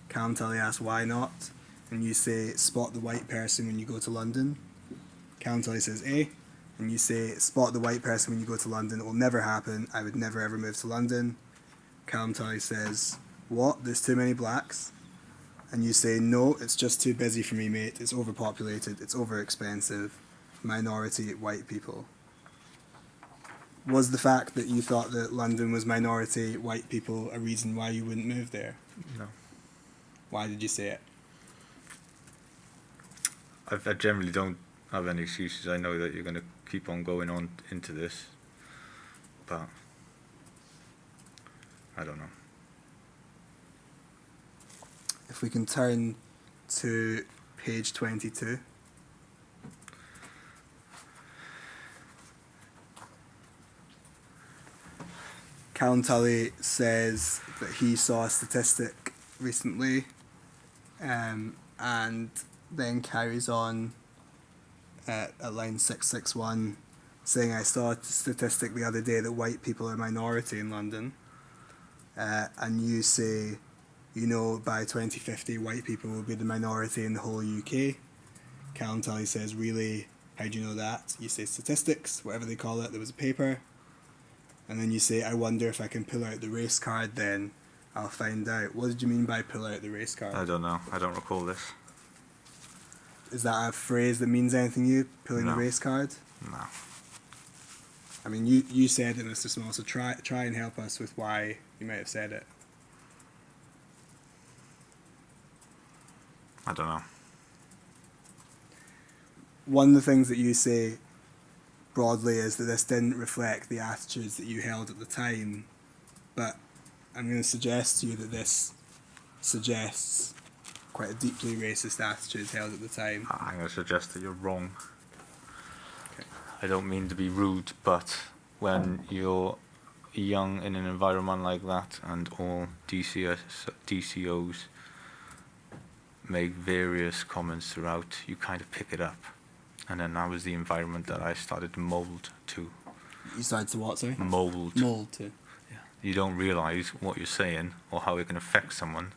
B: Callum Tully asks, why not? And you say, spot the white person when you go to London. Callum Tully says, eh? And you say, spot the white person when you go to London, it will never happen, I would never ever move to London. Callum Tully says, what, there's too many blacks? And you say, no, it's just too busy for me, mate, it's overpopulated, it's overexpensive, minority white people. Was the fact that you thought that London was minority white people a reason why you wouldn't move there?
D: No.
B: Why did you say it?
D: I generally don't have any excuses. I know that you're going to keep on going on into this, but I don't know.
B: If we can turn to page 22. Callum Tully says that he saw a statistic recently, and then carries on at line 661, saying, I saw a statistic the other day that white people are a minority in London. And you say, you know, by 2050, white people will be the minority in the whole UK. Callum Tully says, really, how do you know that? You say statistics, whatever they call it, there was a paper. And then you say, I wonder if I can pull out the race card then. I'll find out. What did you mean by pull out the race card?
D: I don't know. I don't recall this.
B: Is that a phrase that means anything to you, pulling
D: No.
B: the race card?
D: No.
B: I mean, you said it, Mr. Small, so try and help us with why you might have said it.
D: I don't know.
B: One of the things that you say broadly is that this didn't reflect the attitudes that you held at the time, but I'm going to suggest to you that this suggests quite a deeply racist attitude held at the time.
D: I'm going to suggest that you're wrong.
B: Okay.
D: I don't mean to be rude, but when you're young in an environment like that and all DCOs make various comments throughout, you kind of pick it up. And then that was the environment that I started to mould to.
B: You started to what, sorry?
D: Mould.
B: Mould to.
D: You don't realise what you're saying or how it can affect someone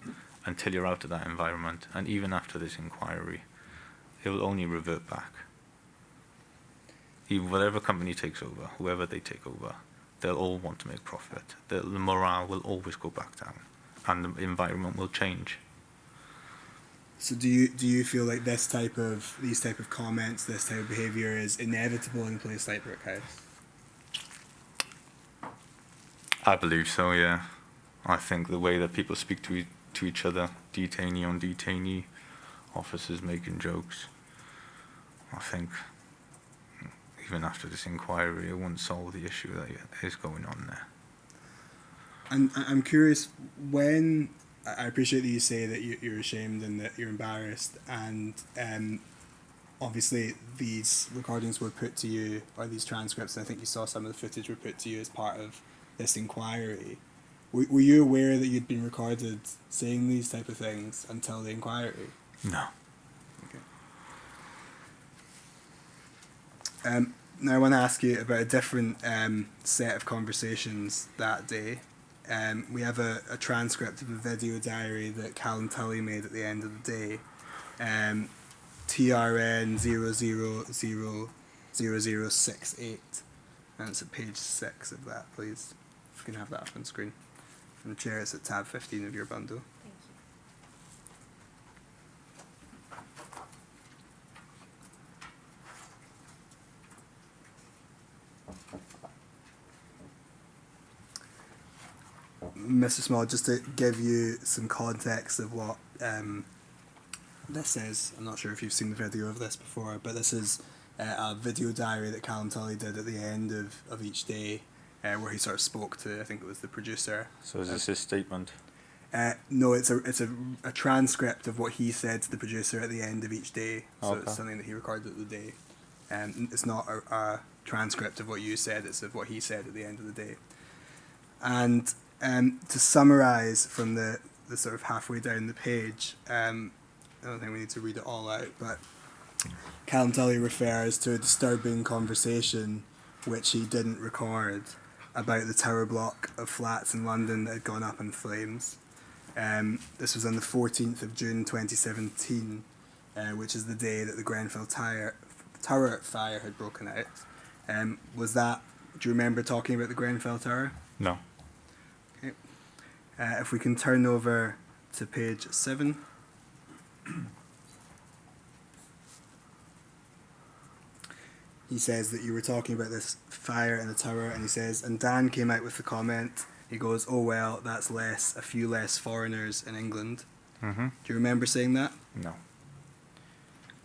D: until you're out of that environment. And even after this inquiry, it will only revert back. Even whatever company takes over, whoever they take over, they'll all want to make profit. The morale will always go back down, and the environment will change.
B: So do you feel like these type of comments, this type of behaviour is inevitable in a place like Brook House?
D: I believe so, yeah. I think the way that people speak to each other, detainee on detainee, officers making jokes, I think even after this inquiry, it won't solve the issue that is going on there.
B: And I'm curious, when I appreciate that you say that you're ashamed and that you're embarrassed, and obviously these recordings were put to you, or these transcripts, and I think you saw some of the footage were put to you as part of this inquiry. Were you aware that you'd been recorded saying these type of things until the inquiry?
D: No.
B: Okay. Now I want to ask you about a different set of conversations that day. We have a transcript of a video diary that Callum Tully made at the end of the day. TRN 0000068. And it's at page 6 of that, please. If you can have that up on screen. From the chair, it's at tab 15 of your bundle.
C: Thank you.
B: Mr. Small, just to give you some context of what this is, I'm not sure if you've seen the video of this before, but this is a video diary that Callum Tully did at the end of each day, where he sort of spoke to, I think it was the producer.
D: So is this his statement?
B: No, it's a transcript of what he said to the producer at the end of each day. So
D: Okay.
B: it's something that he recorded at the day. It's not a transcript of what you said, it's of what he said at the end of the day. And to summarise from the sort of halfway down the page, I don't think we need to read it all out, but Callum Tully refers to a disturbing conversation which he didn't record about the tower block of flats in London that had gone up in flames. This was on the 14th of June 2017, which is the day that the Grenfell Tower fire had broken out. Do you remember talking about the Grenfell Tower?
D: No.
B: Okay. If we can turn over to page 7. He says that you were talking about this fire in the tower, and he says, and Dan came out with the comment, he goes, oh well, that's a few less foreigners in England.
D: Mm-hmm.
B: Do you remember saying that?
D: No.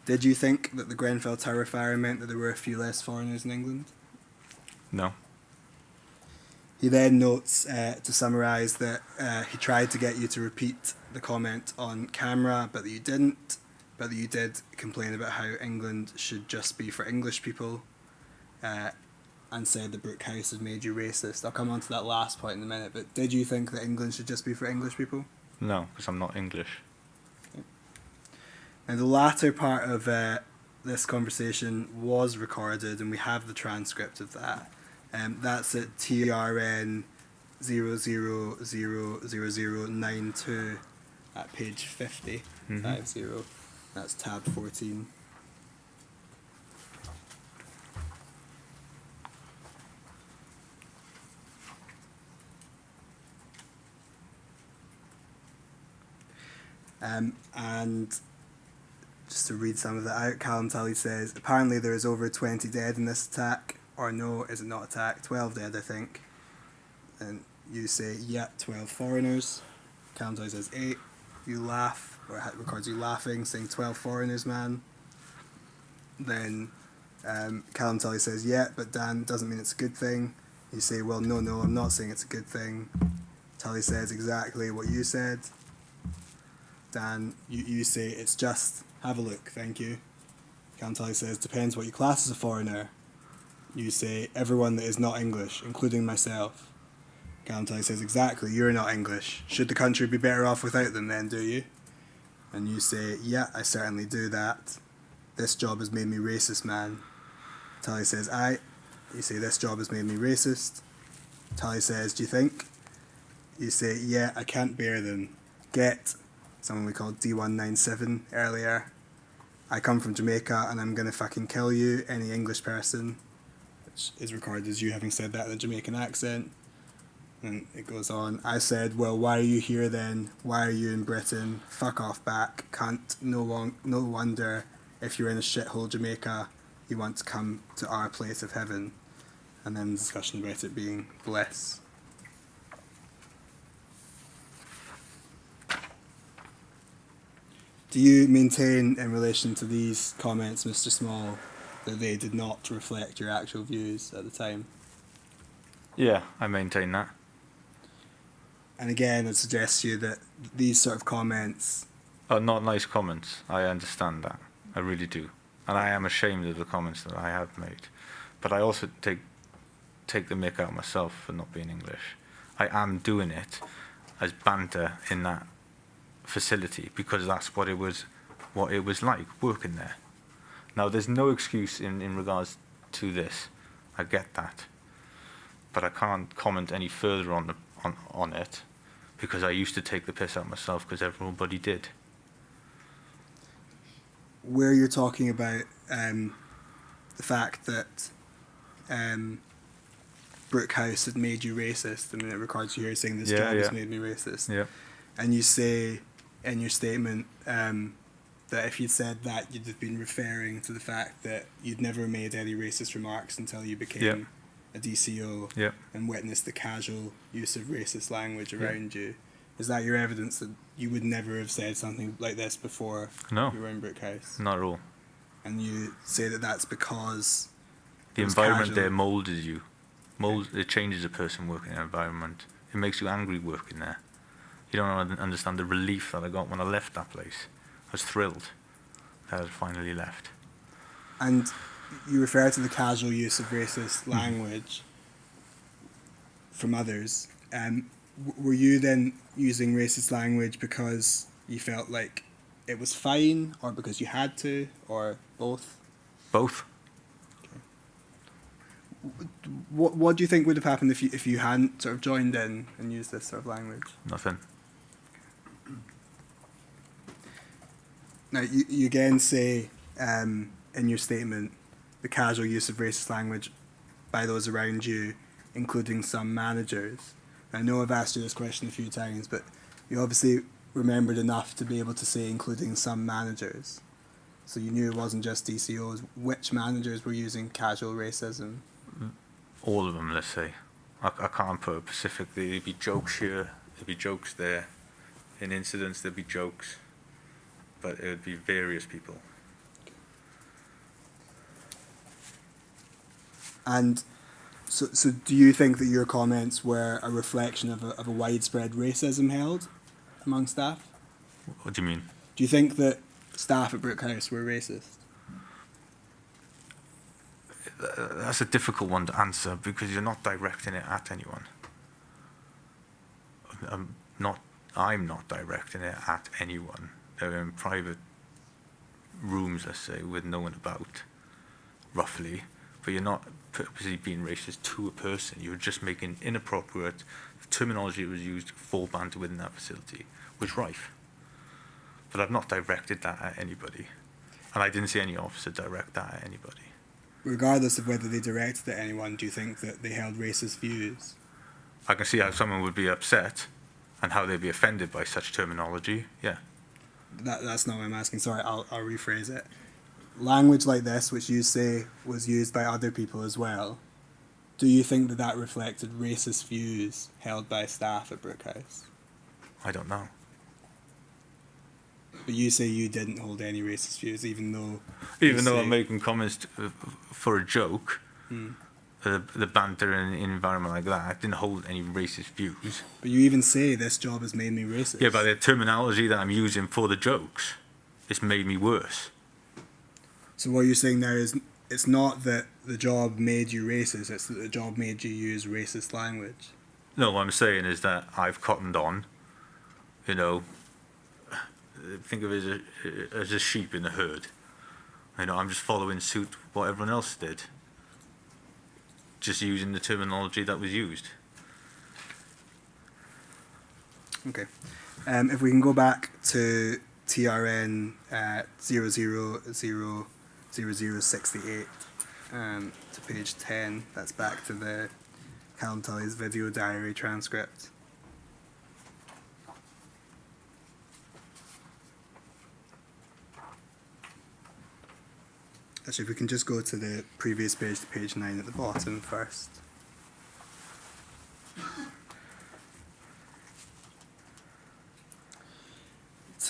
B: Did you think that the Grenfell Tower fire meant that there were a few less foreigners in England?
D: No.
B: He then notes, to summarise, that he tried to get you to repeat the comment on camera, but that you didn't, but that you did complain about how England should just be for English people, and said that Brook House had made you racist. I'll come on to that last point in a minute, but did you think that England should just be for English people?
D: No, because I'm not English.
B: Now, the latter part of this conversation was recorded, and we have the transcript of that. That's at TRN 0000092 at page 50.
D: Mhm.
B: 50. That's tab 14. And just to read some of that out, Callum Tully says, apparently there is over 20 dead in this attack, or no, is it not attack? 12 dead, I think. And you say, yeah, 12 foreigners. Callum Tully says 8. You laugh, or it records you laughing, saying 12 foreigners, man. Then Callum Tully says, yeah, but Dan, doesn't mean it's a good thing. You say, well, no, I'm not saying it's a good thing. Tully says exactly what you said. Dan, you say, it's just, have a look, thank you. Callum Tully says, depends what you class as a foreigner. You say, everyone that is not English, including myself. Callum Tully says, exactly, you're not English. Should the country be better off without them then, do you? And you say, yeah, I certainly do that. this job has made me racist, man. Tally says, aye. You say, this job has made me racist. Tally says, do you think? You say, yeah, I can't bear them. Get, someone we called D197 earlier. I come from Jamaica and I'm gonna fucking kill you, any English person. Which is recorded as you having said that in a Jamaican accent. And it goes on. I said, well, why are you here then? Why are you in Britain? Fuck off back, cunt. No wonder if you're in a shithole Jamaica, you want to come to our place of heaven. And then discussion about it being bliss. Do you maintain in relation to these comments, Mr. Small, that they did not reflect your actual views at the time?
D: Yeah, I maintain that.
B: And again, I'd suggest to you that these sort of comments...
D: Are not nice comments. I understand that. I really do. And I am ashamed of the comments that I have made. But I also take the mick out myself for not being English. I am doing it as banter in that facility because that's what it was like working there. Now there's no excuse in regards to this. I get that. But I can't comment any further on it because I used to take the piss out myself because everybody did.
B: Where you're talking about the fact that Brook House had made you racist, I mean, it records you here saying this job has made me racist.
D: Yeah.
B: And you say in your statement that if you'd said that, you'd have been referring to the fact that you'd never made any racist remarks until you became a DCO and witnessed the casual use of racist language around you. Is that your evidence that you would never have said something like this before you were in Brook House?
D: Not at all.
B: And you say that that's because
D: the environment there moulds you. It changes a person working in an environment. It makes you angry working there. You don't understand the relief that I got when I left that place. I was thrilled that I finally left.
B: And you refer to the casual use of racist language from others. Were you then using racist language because you felt like it was fine, or because you had to, or both?
D: Both.
B: Okay. What do you think would have happened if you hadn't sort of joined in and used this sort of language?
D: Nothing.
B: Now, you again say in your statement the casual use of racist language by those around you, including some managers. I know I've asked you this question a few times, but you obviously remembered enough to be able to say including some managers. So you knew it wasn't just DCOs. Which managers were using casual racism?
D: All of them, let's say. I can't put it specifically. There'd be jokes here, there'd be jokes there. In incidents, there'd be jokes. But it would be various people.
B: And so do you think that your comments were a reflection of a widespread racism held among staff?
D: What do you mean?
B: Do you think that staff at Brook House were racist?
D: That's a difficult one to answer because you're not directing it at anyone. I'm not directing it at anyone. They're in private rooms, let's say, with no one about, roughly. But you're not purposely being racist to a person. You're just making inappropriate terminology that was used for banter within that facility was rife. But I've not directed that at anybody. And I didn't see any officer direct that at anybody.
B: Regardless of whether they directed it at anyone, do you think that they held racist views?
D: I can see how someone would be upset and how they'd be offended by such terminology, yeah.
B: That's not what I'm asking. Sorry, I'll rephrase it. Language like this, which you say was used by other people as well, do you think that that reflected racist views held by staff at Brook House?
D: I don't know.
B: But you say you didn't hold any racist views, even though...
D: I'm making comments for a joke, the banter in an environment like that, I didn't hold any racist views.
B: But you even say, this job has made me racist.
D: Yeah, by the terminology that I'm using for the jokes, it's made me worse.
B: So what you're saying there is, it's not that the job made you racist, it's that the job made you use racist language.
D: No, what I'm saying is that I've cottoned on, think of it as a sheep in a herd. You know, I'm just following suit what everyone else did. Just using the terminology that was used.
B: Okay. If we can go back to TRN 000068 to page 10, that's back to the Callum Tully's video diary transcript. Actually, if we can just go to the previous page, to page 9 at the bottom first.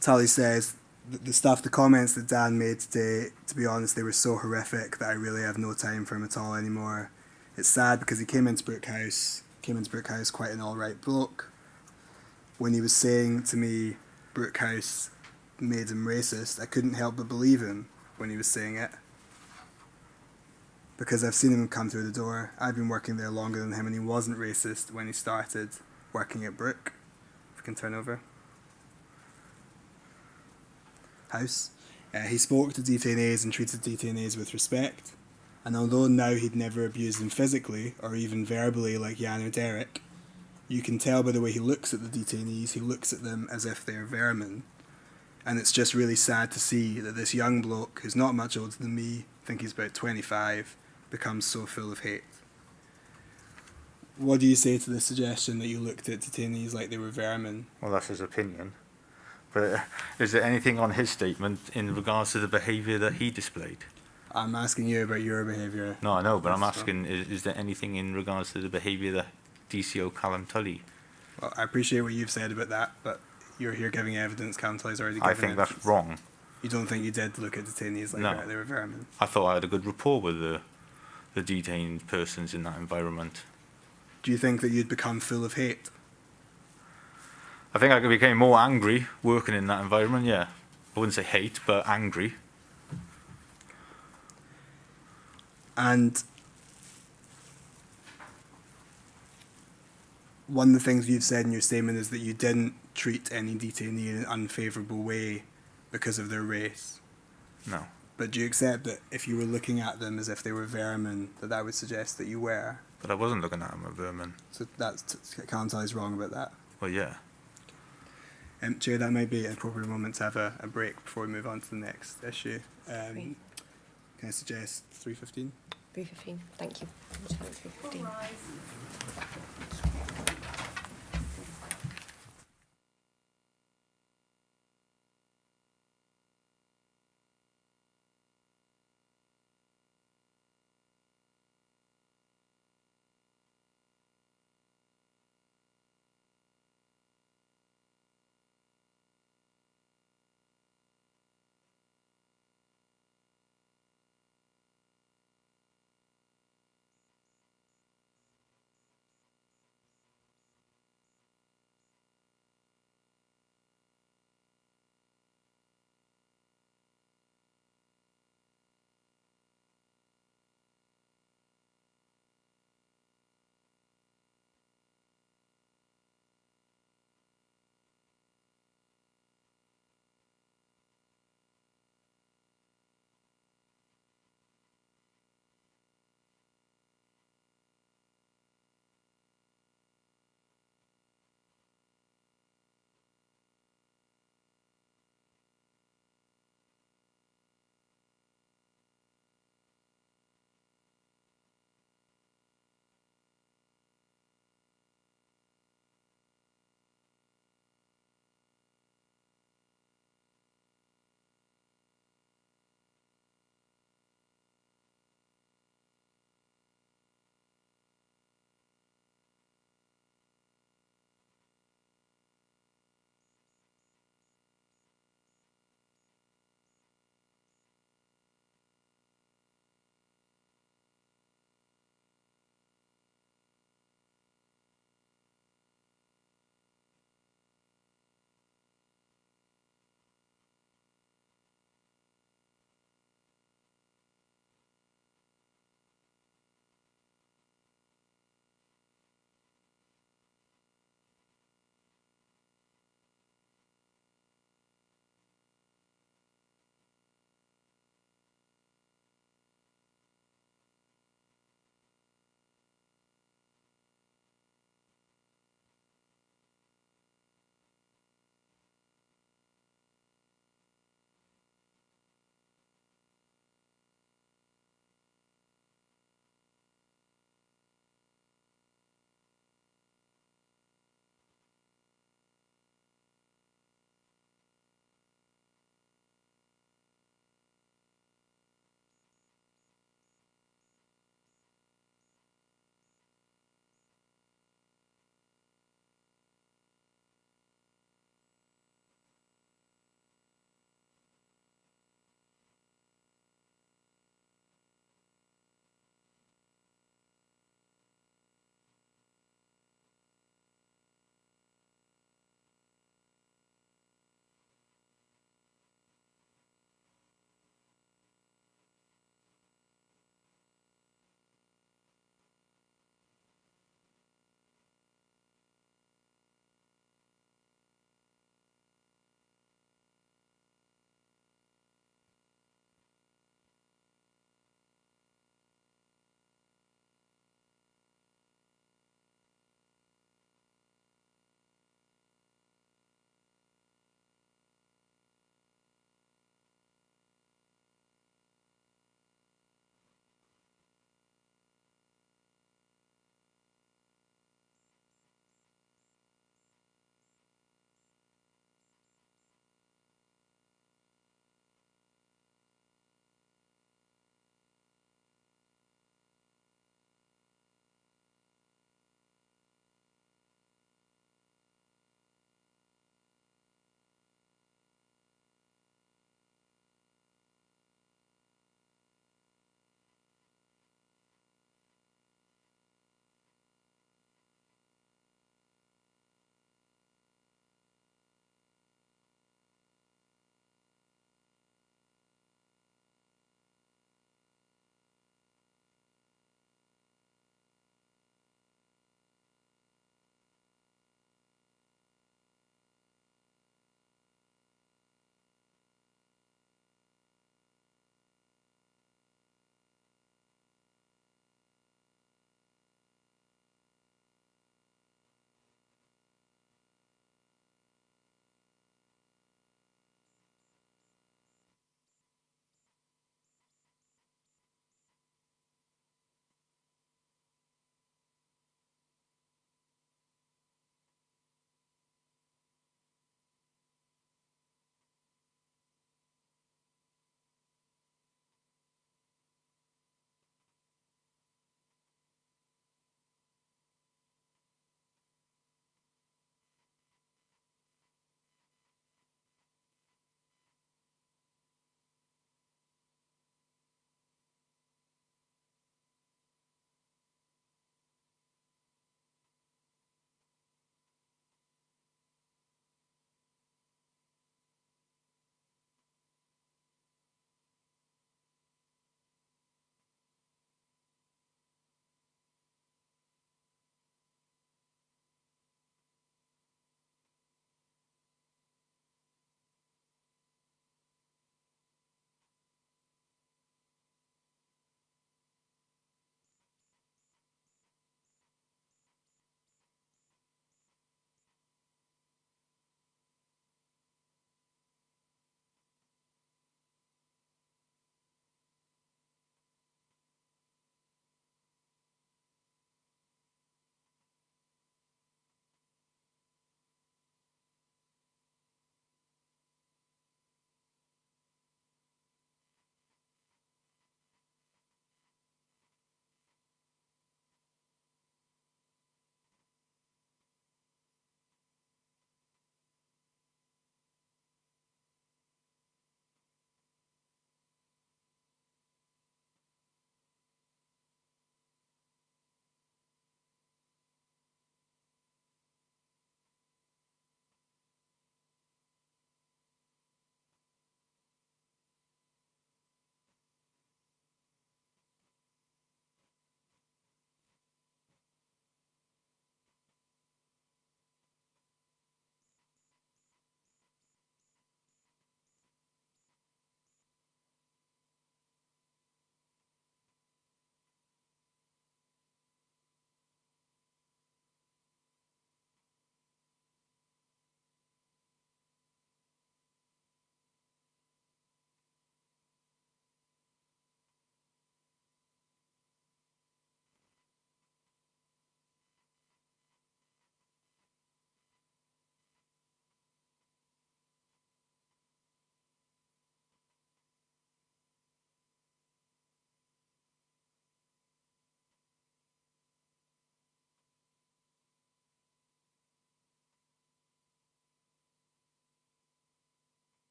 B: Tully says, the comments that Dan made today, to be honest, they were so horrific that I really have no time for him at all anymore. It's sad because he came into Brook House quite an alright bloke. When he was saying to me, Brook House made him racist, I couldn't help but believe him when he was saying it. Because I've seen him come through the door. I've been working there longer than him, and he wasn't racist when he started working at Brook. If we can turn over. House. He spoke to detainees and treated detainees with respect. And although now he'd never abused them physically, or even verbally like Jan or Derek, you can tell by the way he looks at the detainees, he looks at them as if they're vermin. And it's just really sad to see that this young bloke, who's not much older than me, I think he's about 25, becomes so full of hate. What do you say to the suggestion that you looked at detainees like they were vermin?
D: Well, that's his opinion. But is there anything on his statement in regards to the behaviour that he displayed?
B: I'm asking you about your behaviour.
D: No, I know, but I'm asking, is there anything in regards to the behaviour that DCO Callum Tully?
B: Well, I appreciate what you've said about that, but you're here giving evidence. Callum Tully's already given
D: I think
B: evidence.
D: that's wrong.
B: You don't think you did look at detainees like
D: No.
B: they were vermin?
D: I thought I had a good rapport with the detained persons in that environment.
B: Do you think that you'd become full of hate?
D: I think I became more angry working in that environment, yeah. I wouldn't say hate, but angry.
B: And one of the things you've said in your statement is that you didn't treat any detainee in an unfavourable way because of their race.
D: No.
B: But do you accept that if you were looking at them as if they were vermin, that would suggest that you were?
D: But I wasn't looking at him as vermin.
B: So Callum Tully's wrong about that.
D: Well, yeah.
B: Chair, that might be an appropriate moment to have a break before we move on to the next issue. Can I suggest 3:15?
A: 3:15, thank you. 3:15.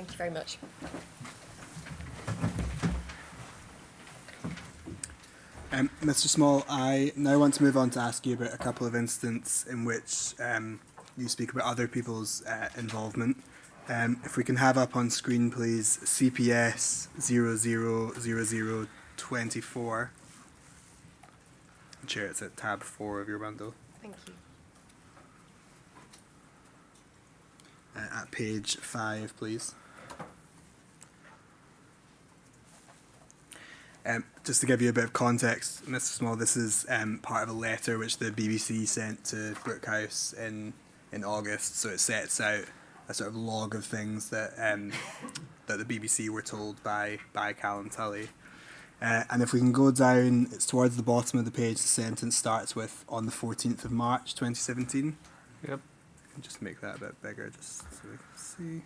A: Thank you very much.
B: Mr. Small, I now want to move on to ask you about a couple of instances in which you speak about other people's involvement. If we can have up on screen, please, CPS 000024. Chair, it's at tab 4 of your bundle.
A: Thank you.
B: At page 5, please. Just to give you a bit of context, Mr. Small, this is part of a letter which the BBC sent to Brook House in August. So it sets out a sort of log of things that that the BBC were told by Callum Tully. And if we can go down, it's towards the bottom of the page. The sentence starts with "on the 14th of March, 2017."
D: Yep.
B: I can just make that a bit bigger, just so we can see.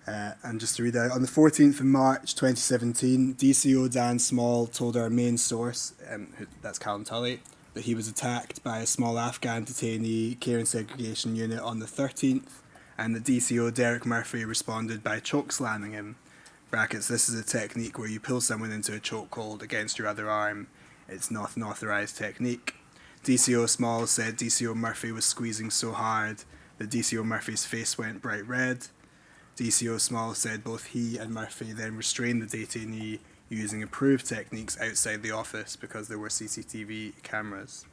B: And just to read out, on the 14th of March 2017, DCO Dan Small told our main source, that's Callum Tully, that he was attacked by a small Afghan detainee care and segregation unit on the 13th, and the DCO Derek Murphy responded by choke slamming him. Brackets, this is a technique where you pull someone into a chokehold against your other arm. It's not an authorised technique. DCO Small said DCO Murphy was squeezing so hard that DCO Murphy's face went bright red. DCO Small said both he and Murphy then restrained the detainee using approved techniques outside the office because there were CCTV cameras.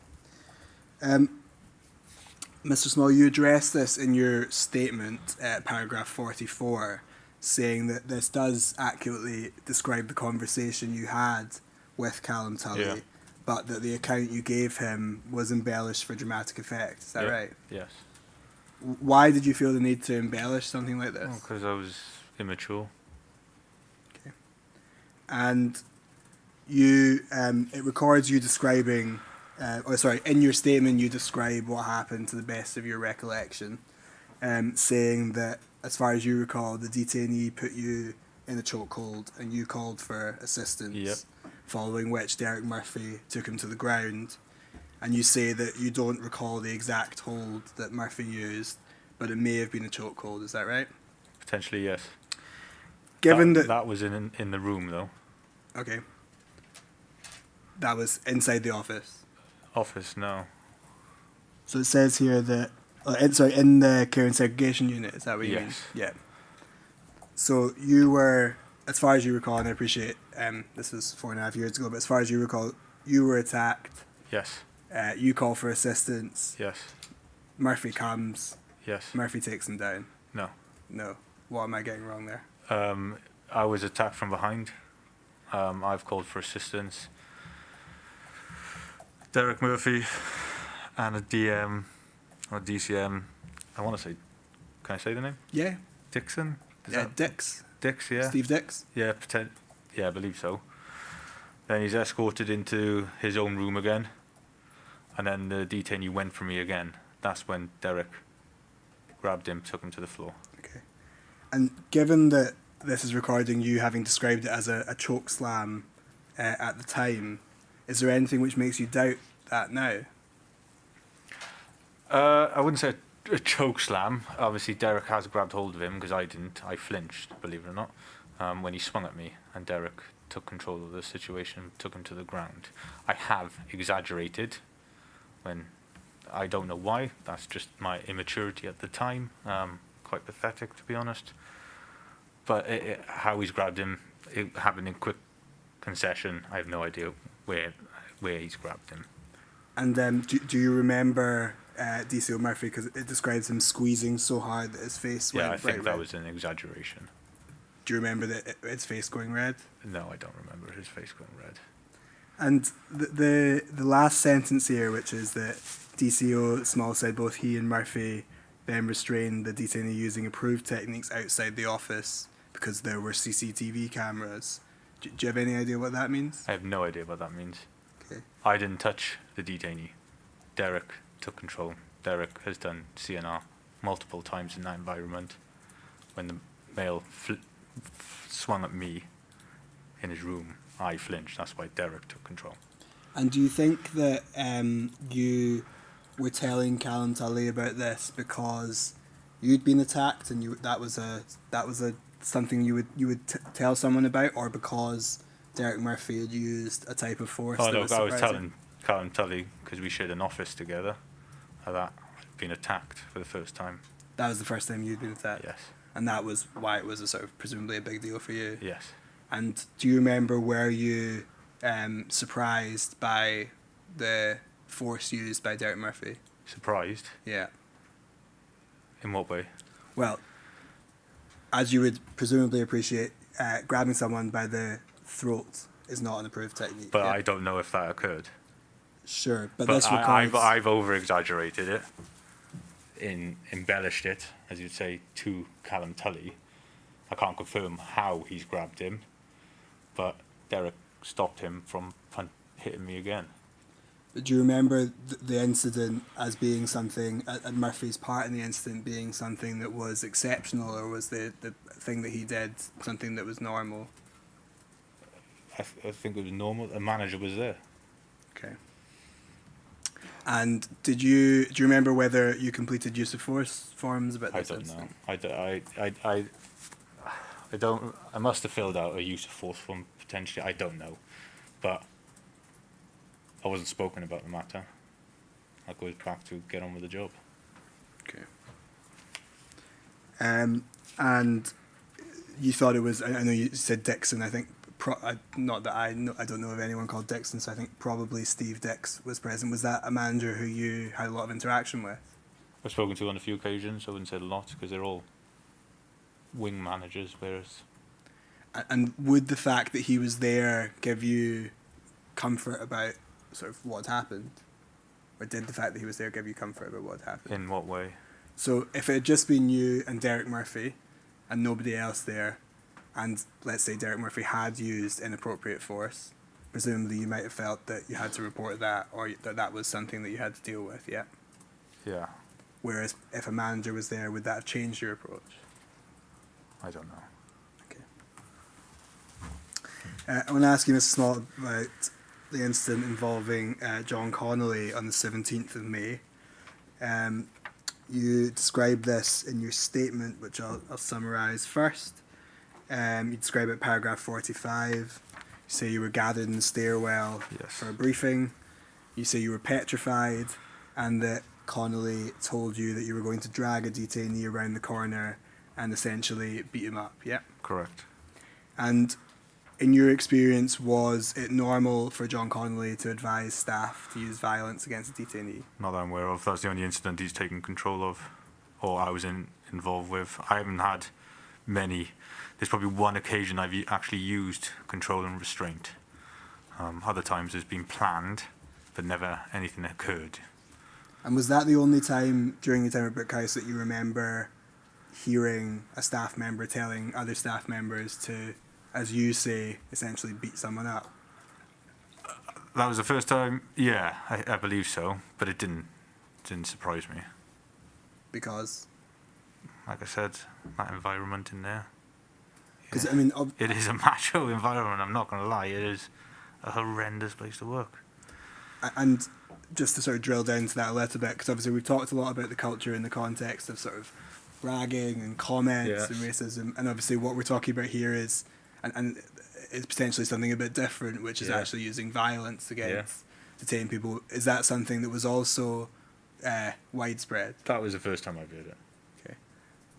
B: Mr. Small, you addressed this in your statement, paragraph 44, saying that this does accurately describe the conversation you had with Callum Tully,
D: Yeah.
B: but that the account you gave him was embellished for dramatic effect. Is that right?
D: Yes.
B: Why did you feel the need to embellish something like this?
D: Because I was immature.
B: Okay. And you, it records you describing, in your statement you describe what happened to the best of your recollection, saying that, as far as you recall, the detainee put you in a chokehold and you called for assistance,
D: Yep.
B: following which Derek Murphy took him to the ground. And you say that you don't recall the exact hold that Murphy used, but it may have been a chokehold. Is that right?
D: Potentially, yes.
B: Given that
D: that was in the room though.
B: okay, that was inside the office.
D: Office, no.
B: So it says here that in the care and segregation unit. Is that what you mean?
D: Yes.
B: Yeah. So you were, as far as you recall, and I appreciate this was 4.5 years ago, but as far as you recall, you were attacked.
D: Yes.
B: You call for assistance.
D: Yes.
B: Murphy comes.
D: Yes.
B: Murphy takes him down.
D: No.
B: No. What am I getting wrong there?
D: I was attacked from behind. I've called for assistance. Derek Murphy and a DM or DCM. I want to say, can I say the name?
B: Yeah.
D: Dixon? Is
B: Yeah.
D: that
B: Dix.
D: Dix, yeah.
B: Steve Dix.
D: Yeah, yeah, I believe so. Then he's escorted into his own room again. And then the detainee went for me again. That's when Derek grabbed him, took him to the floor.
B: Okay. And given that this is recording you having described it as a choke slam at the time, is there anything which makes you doubt that now?
D: I wouldn't say a choke slam. Obviously, Derek has grabbed hold of him because I didn't. I flinched, believe it or not, when he swung at me, and Derek took control of the situation, took him to the ground. I have exaggerated when I don't know why. That's just my immaturity at the time. Quite pathetic, to be honest. But how he's grabbed him, it happened in quick concession. I have no idea where he's grabbed him.
B: And do you remember DCO Murphy, because it describes him squeezing so hard that his face went
D: Yeah, I think
B: bright
D: that
B: red.
D: was an exaggeration.
B: Do you remember that his face going red?
D: No, I don't remember his face going red.
B: And the last sentence here, which is that DCO Small said both he and Murphy then restrained the detainee using approved techniques outside the office because there were CCTV cameras. Do you have any idea what that means?
D: I have no idea what that means.
B: Okay.
D: I didn't touch the detainee. Derek took control. Derek has done CNR multiple times in that environment. When the male swung at me in his room, I flinched. That's why Derek took control.
B: And do you think that you were telling Callum Tully about this because you'd been attacked and that was something you would tell someone about, or because Derek Murphy had used a type of force?
D: Oh
B: that
D: no,
B: was
D: I was
B: surprising?
D: telling Tully, because we shared an office together, that I'd been attacked for the first time.
B: That was the first time you'd been attacked.
D: Yes.
B: And that was why it was a sort of presumably a big deal for you.
D: Yes.
B: And do you remember, were you surprised by the force used by Derek Murphy?
D: Surprised?
B: Yeah.
D: In what way?
B: Well, as you would presumably appreciate, grabbing someone by the throat is not an approved technique.
D: But
B: yeah?
D: I don't know if that occurred.
B: Sure, but
D: But
B: this requires...
D: I've over-exaggerated it, embellished it, as you'd say, to Callum Tully. I can't confirm how he's grabbed him, but Derek stopped him from hitting me again.
B: Do you remember the incident as being something, and Murphy's part in the incident being something that was exceptional, or was the thing that he did something that was normal?
D: I think it was normal. A manager was there.
B: Okay. And do you remember whether you completed use of force forms about
D: I
B: this
D: don't
B: incident?
D: know. I don't. I must have filled out a use of force form potentially. I don't know, but I wasn't spoken about the matter. I goes back to get on with the job.
B: Okay. And you thought it was... I know you said Dixon. I think not that I don't know of anyone called Dixon, so I think probably Steve Dix was present. Was that a manager who you had a lot of interaction with?
D: I've spoken to on a few occasions. I wouldn't say a lot because they're all wing managers, whereas
B: And would the fact that he was there give you comfort about sort of what had happened? Or did the fact that he was there give you comfort about what had happened?
D: in what way?
B: So if it had just been you and Derek Murphy and nobody else there, and let's say Derek Murphy had used inappropriate force, presumably you might have felt that you had to report that, or that was something that you had to deal with, yeah?
D: Yeah,
B: Whereas if a manager was there, would that have changed your approach?
D: I don't know.
B: Okay. I want to ask you, Mr. Small, about the incident involving John Connolly on the 17th of May. You describe this in your statement, which I'll summarise first. You describe it paragraph 45. You say you were gathered in the stairwell
D: Yes.
B: for a briefing. You say you were petrified, and that Connolly told you that you were going to drag a detainee around the corner and essentially beat him up, yeah?
D: Correct.
B: And in your experience, was it normal for John Connolly to advise staff to use violence against a detainee?
D: Not that I'm aware of. That's the only incident he's taken control of, or I was involved with. I haven't had many. There's probably one occasion I've actually used control and restraint. Other times it's been planned, but never anything occurred.
B: And was that the only time during your time at Brook House that you remember hearing a staff member telling other staff members to, as you say, essentially beat someone up?
D: That was the first time. Yeah, I believe so, but it didn't surprise me.
B: Because?
D: Like I said, that environment in there.
B: Because, I mean...
D: It is a macho environment, I'm not going to lie. It is a horrendous place to work.
B: And just to sort of drill down to that a little bit, because obviously we've talked a lot about the culture in the context of sort of bragging and comments
D: Yes.
B: and racism, and obviously what we're talking about here is, and it's potentially something a bit different, which is
D: Yeah.
B: actually using violence against detained people. Is that something that was also widespread?
D: That was the first time I've heard it.
B: Okay.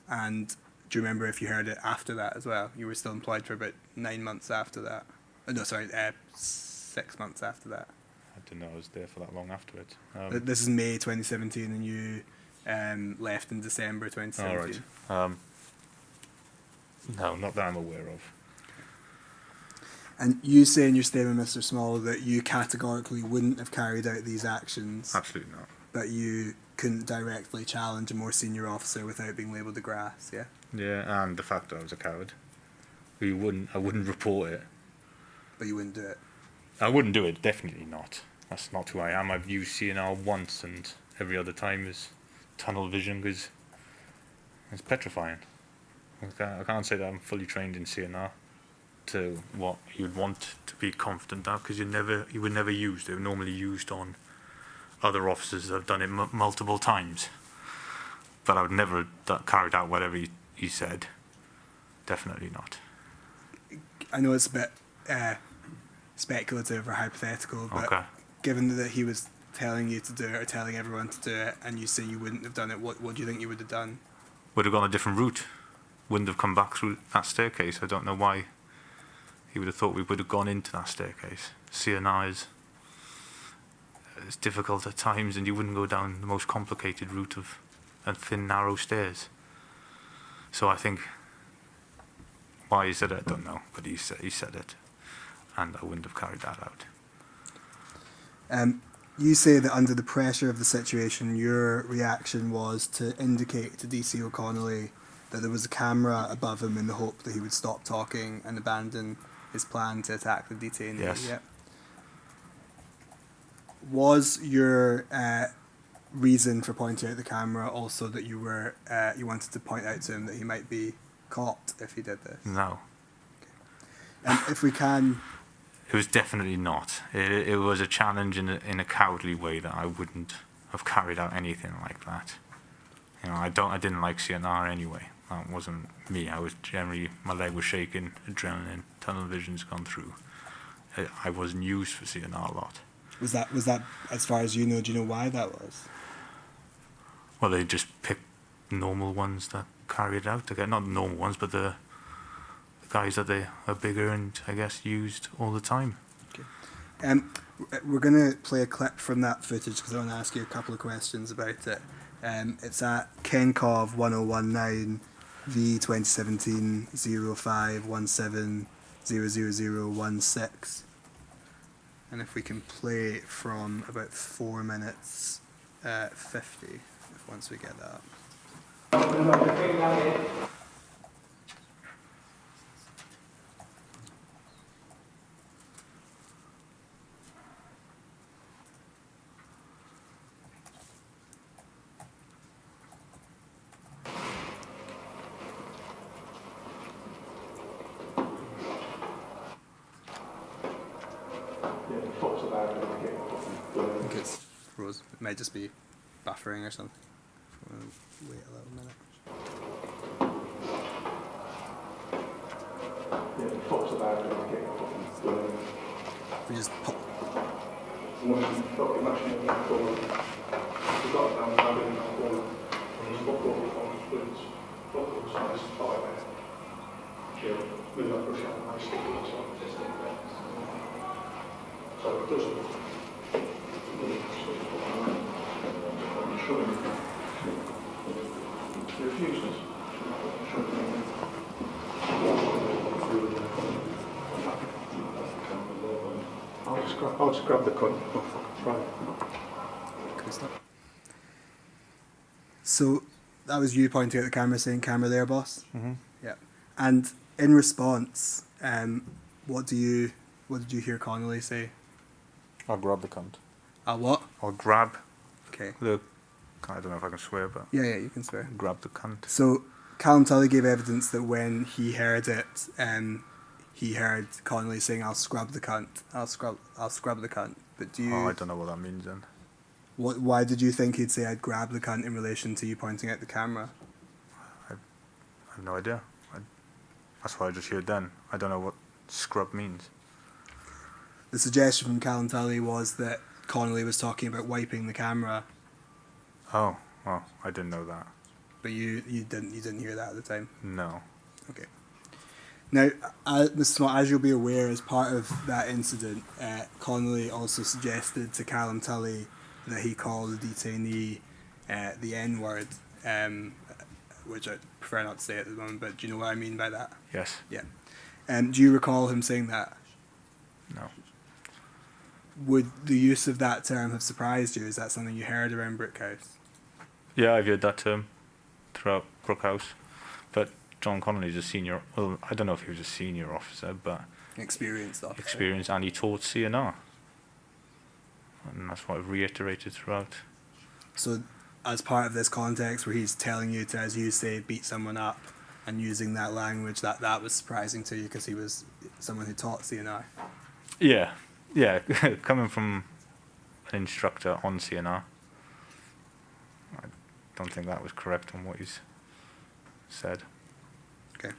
B: And do you remember if you heard it after that as well? You were still employed for about 9 months after that. Oh, no, sorry, 6 months after that.
D: I didn't know I was there for that long afterwards.
B: This is May 2017, and you left in December 2017.
D: All right. No, not that I'm aware of.
B: And you say in your statement, Mr. Small, that you categorically wouldn't have carried out these actions,
D: Absolutely not.
B: but you couldn't directly challenge a more senior officer without being labelled a grass, yeah?
D: Yeah, and the fact that I was a coward. I wouldn't report it.
B: But you wouldn't do it.
D: I wouldn't do it, definitely not. That's not who I am. I've used CNR once, and every other time is tunnel vision because it's petrifying. I can't say that I'm fully trained in CNR to what you'd want to be confident at, because you were never used. They were normally used on other officers that have done it multiple times. but I would never have carried out whatever he said. Definitely not.
B: I know it's a bit speculative or hypothetical, but
D: Okay.
B: given that he was telling you to do it or telling everyone to do it, and you say you wouldn't have done it, what do you think you would have done?
D: Would have gone a different route. Wouldn't have come back through that staircase. I don't know why he would have thought we would have gone into that staircase. CNI is it's difficult at times, and you wouldn't go down the most complicated route of thin, narrow stairs. So I think why he said it, I don't know, but he said it, and I wouldn't have carried that out.
B: You say that under the pressure of the situation, your reaction was to indicate to DC Connolly that there was a camera above him in the hope that he would stop talking and abandon his plan to attack the detainee.
D: Yes.
B: Yep. Was your reason for pointing out the camera also that you were you wanted to point out to him that he might be caught if he did this?
D: No.
B: And if we can,
D: It was definitely not. It was a challenge in a cowardly way that I wouldn't have carried out anything like that. You know, I didn't like CNR anyway. That wasn't me. I was generally, my leg was shaking, adrenaline, tunnel vision's gone through. I wasn't used for CNR a lot.
B: was that as far as you know? Do you know why that was?
D: Well, they just picked normal ones that carry it out. Again, not normal ones, but the guys that they are bigger and I guess used all the time.
B: We're going to play a clip from that footage because I want to ask you a couple of questions about it. It's at KenCov 1019 V 2017 0517000016. And if we can play it from about 4 minutes 50, once we get that up. I think it's froze. It might just be buffering or something. We'll wait a little minute. We just pop.
E: I'll just grab the cunt. Right.
B: Can we stop? So that was you pointing at the camera saying, "Camera there, boss."
D: Mm-hmm.
B: Yeah. And in response, what did you hear Connolly say?
D: I'll grab the cunt.
B: What?
D: I'll grab
B: Okay.
D: the... I don't know if I can swear, but...
B: Yeah, you can swear.
D: Grab the cunt.
B: So Callum Tully gave evidence that when he heard it, he heard Connolly saying, "I'll scrub the cunt. I'll scrub the cunt." But do you?
D: Oh, I don't know what that means then.
B: Why did you think he'd say, "I'd grab the cunt" in relation to you pointing at the camera?
D: I have no idea. That's what I just heard then. I don't know what scrub means.
B: The suggestion from Callum Tully was that Connolly was talking about wiping the camera,
D: Oh, well, I didn't know that.
B: but you didn't hear that at the time.
D: No.
B: Okay. Now, Mr. Smart, as you'll be aware, as part of that incident, Connolly also suggested to Callum Tully that he call the detainee the N-word, which I prefer not to say at the moment, but do you know what I mean by that?
D: Yes.
B: Yeah. Do you recall him saying that?
D: No.
B: Would the use of that term have surprised you? Is that something you heard around Brook House?
D: Yeah, I've heard that term throughout Brook House. But John Connolly's a senior... Well, I don't know if he was a senior officer, but...
B: Experienced officer.
D: Experienced, and he taught CNR. And that's what I've reiterated throughout.
B: So, as part of this context where he's telling you to, as you say, beat someone up and using that language, that was surprising to you because he was someone who taught CNR?
D: Yeah. Yeah, coming from an instructor on CNR, don't think that was correct on what he's said.
B: Okay.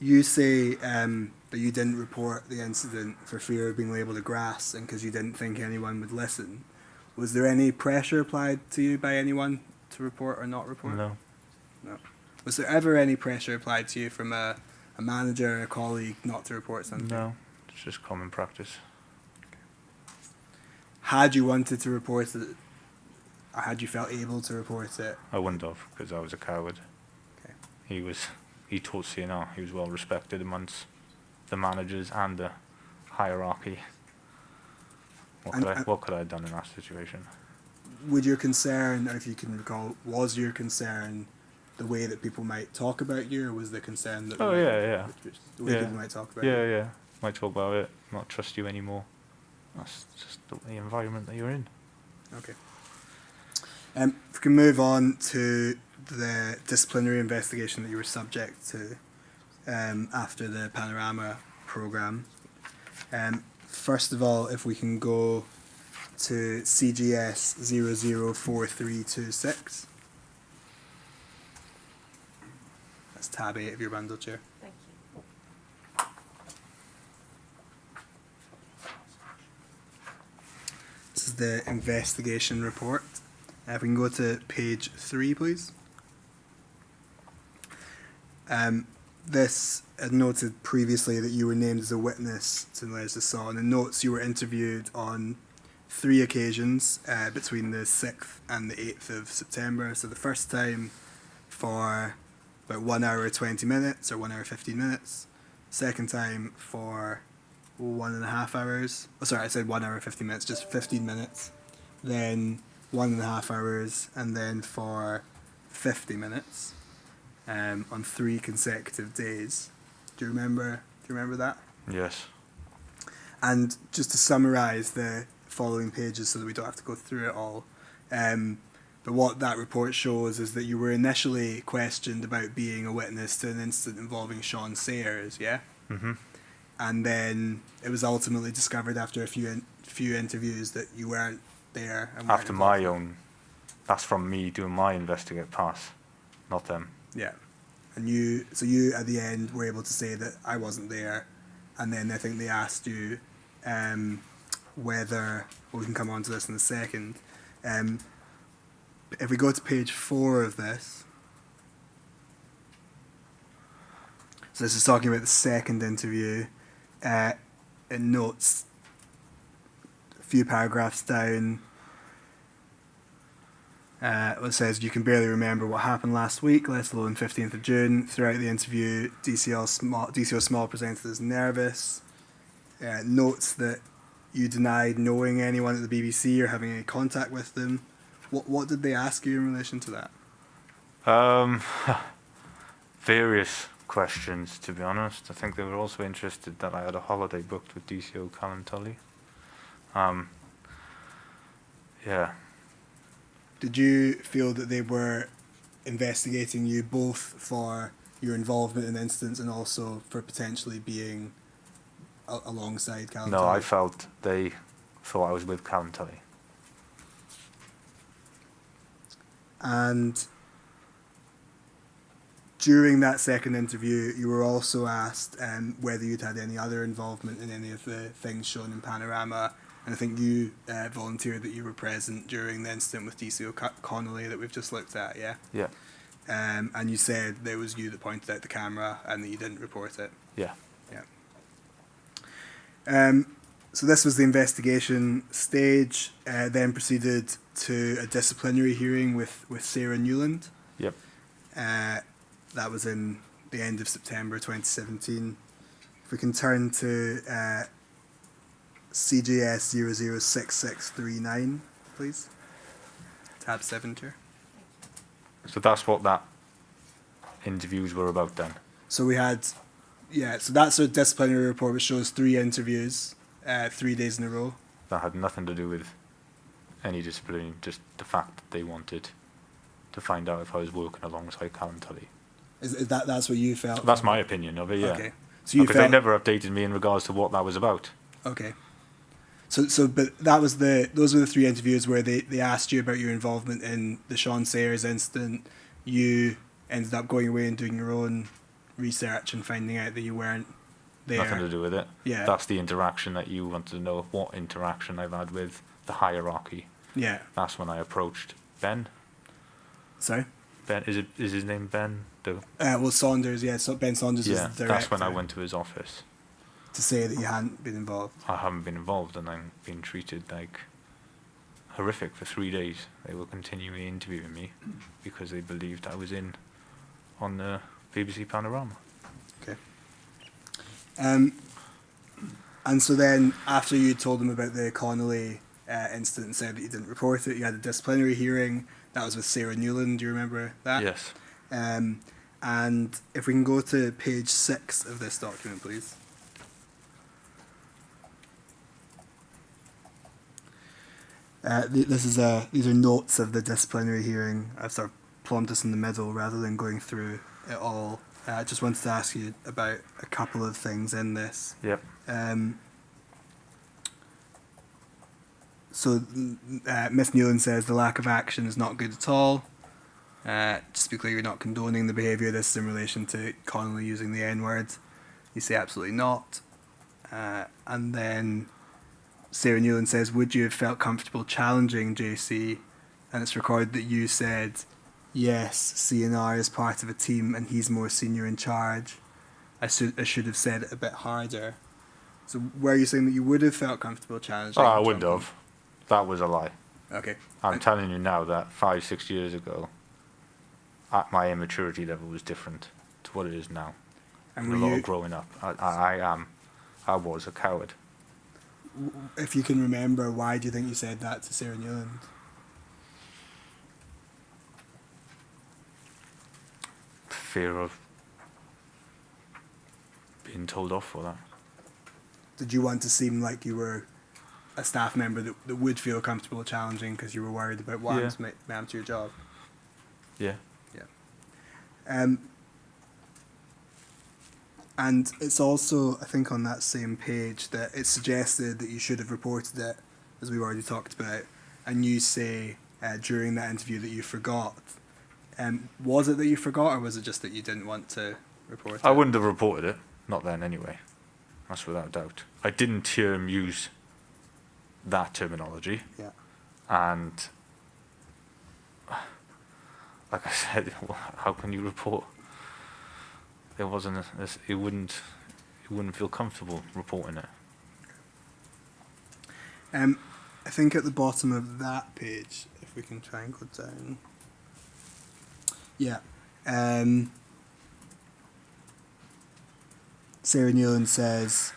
B: You say that you didn't report the incident for fear of being labelled a grass and because you didn't think anyone would listen. Was there any pressure applied to you by anyone to report or not report?
D: No.
B: No. Was there ever any pressure applied to you from a manager or a colleague not to report something?
D: No. It's just common practice.
B: Had you wanted to report it, or had you felt able to report it?
D: I wouldn't have, because I was a coward.
B: Okay.
D: He taught CNR. He was well respected amongst the managers and the hierarchy. What could I have done in that situation?
B: Would your concern, or if you can recall, was your concern the way that people might talk about you, or was the concern that
D: Oh, yeah.
B: the way
D: Yeah.
B: people might talk about you?
D: Yeah. Might talk about it, not trust you anymore. That's just the environment that you're in.
B: Okay. If we can move on to the disciplinary investigation that you were subject to after the Panorama programme. First of all, if we can go to CGS 004326. That's tab 8 of your bundle, Chair.
A: Thank you.
B: This is the investigation report. If we can go to page 3, please. This had noted previously that you were named as a witness to the alleged assault. In the notes, you were interviewed on 3 occasions between the 6th and the 8th of September. So the first time for about 1 hour 20 minutes or 1 hour 15 minutes. Second time for 1.5 hours. Oh, sorry, I said 1 hour 15 minutes, just 15 minutes. Then 1.5 hours, and then for 50 minutes on 3 consecutive days. Do you remember that?
D: Yes.
B: And just to summarise the following pages so that we don't have to go through it all, but what that report shows is that you were initially questioned about being a witness to an incident involving Sean Sayers, yeah?
D: Mm-hmm.
B: And then it was ultimately discovered after a few interviews that you weren't there. And weren't
D: After
B: involved.
D: my own, that's from me doing my investigate pass, not them.
B: Yeah. And you at the end were able to say that I wasn't there, and then I think they asked you whether, well, we can come on to this in a second. If we go to page 4 of this, so this is talking about the second interview. It notes a few paragraphs down. It says, you can barely remember what happened last week, let alone 15th of June. Throughout the interview, DCO Small presented as nervous. Notes that you denied knowing anyone at the BBC or having any contact with them. What did they ask you in relation to that?
D: Various questions, to be honest. I think they were also interested that I had a holiday booked with DCO Connolly. Yeah.
B: Did you feel that they were investigating you both for your involvement in the incidents and also for potentially being alongside Callum
D: No,
B: Tully?
D: I felt they thought I was with Callum Tully.
B: And during that second interview, you were also asked whether you'd had any other involvement in any of the things shown in Panorama. And I think you volunteered that you were present during the incident with DCO Connolly that we've just looked at, yeah?
D: Yeah.
B: And you said that it was you that pointed out the camera and that you didn't report it.
D: Yeah.
B: Yeah. So this was the investigation stage, then proceeded to a disciplinary hearing with Sarah Newland.
D: Yep.
B: That was in the end of September 2017. If we can turn to CGS 006639, please. Tab 7, Chair.
D: So that's what that interviews were about then.
B: So we had, so that's a disciplinary report which shows 3 interviews, 3 days in a row.
D: That had nothing to do with any discipline, just the fact that they wanted to find out if I was working alongside Callum Tully.
B: Is that's what you felt?
D: That's my opinion of it, yeah.
B: Okay. So you
D: Because they
B: felt,
D: never updated me in regards to what that was about.
B: Okay. But those were the 3 interviews where they asked you about your involvement in the Sean Sayers incident. You ended up going away and doing your own research and finding out that you weren't there.
D: Nothing to do with it.
B: Yeah.
D: That's the interaction that you wanted to know. What interaction I've had with the hierarchy.
B: Yeah.
D: That's when I approached Ben.
B: Sorry?
D: Ben, is his name Ben?
B: Well, Saunders, yeah. So Ben Saunders was the director.
D: That's when I went to his office.
B: To say that you hadn't been involved.
D: I haven't been involved, and I'm being treated like horrific for 3 days. They were continually interviewing me because they believed I was in on the BBC Panorama.
B: Okay. And so then, after you told them about the Connolly incident and said that you didn't report it, you had a disciplinary hearing. That was with Sarah Newland. Do you remember that?
D: Yes.
B: And if we can go to page 6 of this document, please. These are notes of the disciplinary hearing. I've sort of plumped this in the middle rather than going through it all. I just wanted to ask you about a couple of things in this.
D: Yep.
B: So Miss Newland says the lack of action is not good at all. Just to be clear, you're not condoning the behaviour. This is in relation to Connolly using the N-word. You say absolutely not. And then Sarah Newland says, would you have felt comfortable challenging JC? And it's recorded that you said, yes, CNR is part of a team and he's more senior in charge. I should have said it a bit harder. So were you saying that you would have felt comfortable challenging?
D: Oh, I wouldn't have. That was a lie.
B: Okay.
D: I'm telling you now that 5-6 years ago, my immaturity level was different to what it is now.
B: And
D: a lot of growing up. I was a coward.
B: If you can remember, why do you think you said that to Sarah Newland?
D: Fear of being told off for that.
B: Did you want to seem like you were a staff member that would feel comfortable challenging because you were worried about what may happen to your job?
D: Yeah.
B: Yeah. And it's also, I think, on that same page that it suggested that you should have reported it, as we've already talked about, and you say during that interview that you forgot. Was it that you forgot, or was it just that you didn't want to report it?
D: I wouldn't have reported it, not then anyway. That's without doubt. I didn't hear him use that terminology.
B: Yeah.
D: And like I said, how can you report? There wasn't it wouldn't feel comfortable reporting it.
B: I think at the bottom of that page, if we can try and go down. Yeah. Sarah Newland says,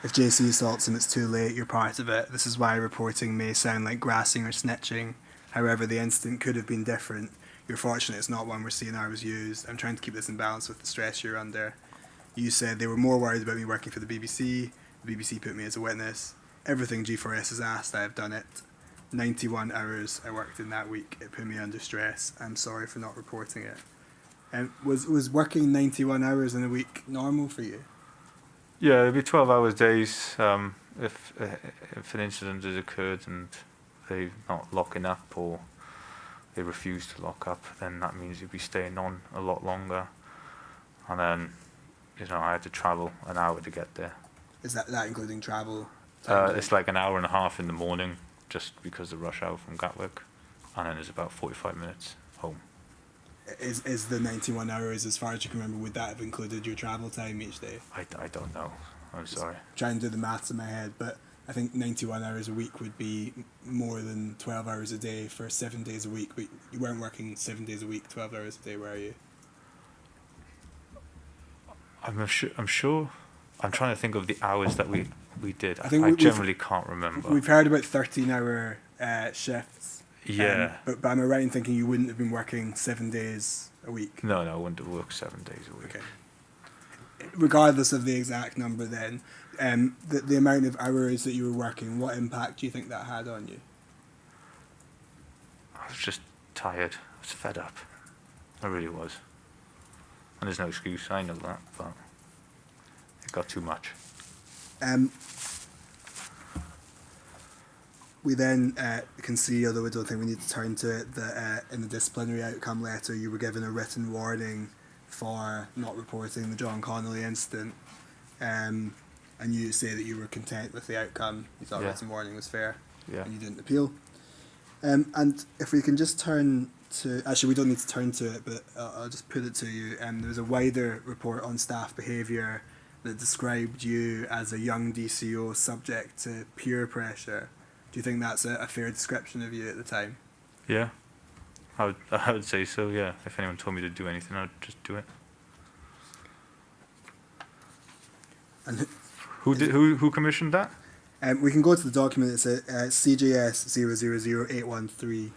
B: if JC assaults him, it's too late, you're part of it. This is why reporting may sound like grassing or snitching. However, the incident could have been different. You're fortunate it's not one where CNR was used. I'm trying to keep this in balance with the stress you're under. You said they were more worried about me working for the BBC. The BBC put me as a witness. Everything G4S has asked, I have done it. 91 hours I worked in that week. It put me under stress. I'm sorry for not reporting it. Was working 91 hours in a week normal for you?
D: Yeah, it'd be 12 hours days. If an incident has occurred and they're not locking up or they refuse to lock up, then that means you'd be staying on a lot longer. And then, I had to travel an hour to get there.
B: Is that including travel?
D: It's like an hour and a half in the morning, just because of rush hour from Gatwick, and then there's about 45 minutes home.
B: Is the 91 hours, as far as you can remember, would that have included your travel time each day?
D: I don't know. I'm sorry.
B: Trying to do the maths in my head, but I think 91 hours a week would be more than 12 hours a day for 7 days a week. But you weren't working 7 days a week, 12 hours a day, were you?
D: I'm sure. I'm trying to think of the hours that we did.
B: I think
D: I generally can't remember.
B: We've heard about 13-hour shifts.
D: Yeah.
B: But am I right in thinking you wouldn't have been working 7 days a week?
D: No, I wouldn't have worked 7 days a week.
B: Okay. Regardless of the exact number then, the amount of hours that you were working, what impact do you think that had on you?
D: I was just tired. I was fed up. I really was. And there's no excuse, I know that, but it got too much.
B: we then can see, although I don't think we need to turn to it, that in the disciplinary outcome letter you were given a written warning for not reporting the John Connolly incident, and you say that you were content with the outcome. You thought
D: Yeah.
B: written warning was fair,
D: Yeah.
B: and you didn't appeal. And if we can just turn to, actually we don't need to turn to it, but I'll just put it to you. There was a wider report on staff behaviour that described you as a young DCO subject to peer pressure. Do you think that's a fair description of you at the time?
D: Yeah. I would say so, yeah. If anyone told me to do anything, I'd just do it.
B: And
D: Who commissioned that?
B: we can go to the document. It's CJS 000813.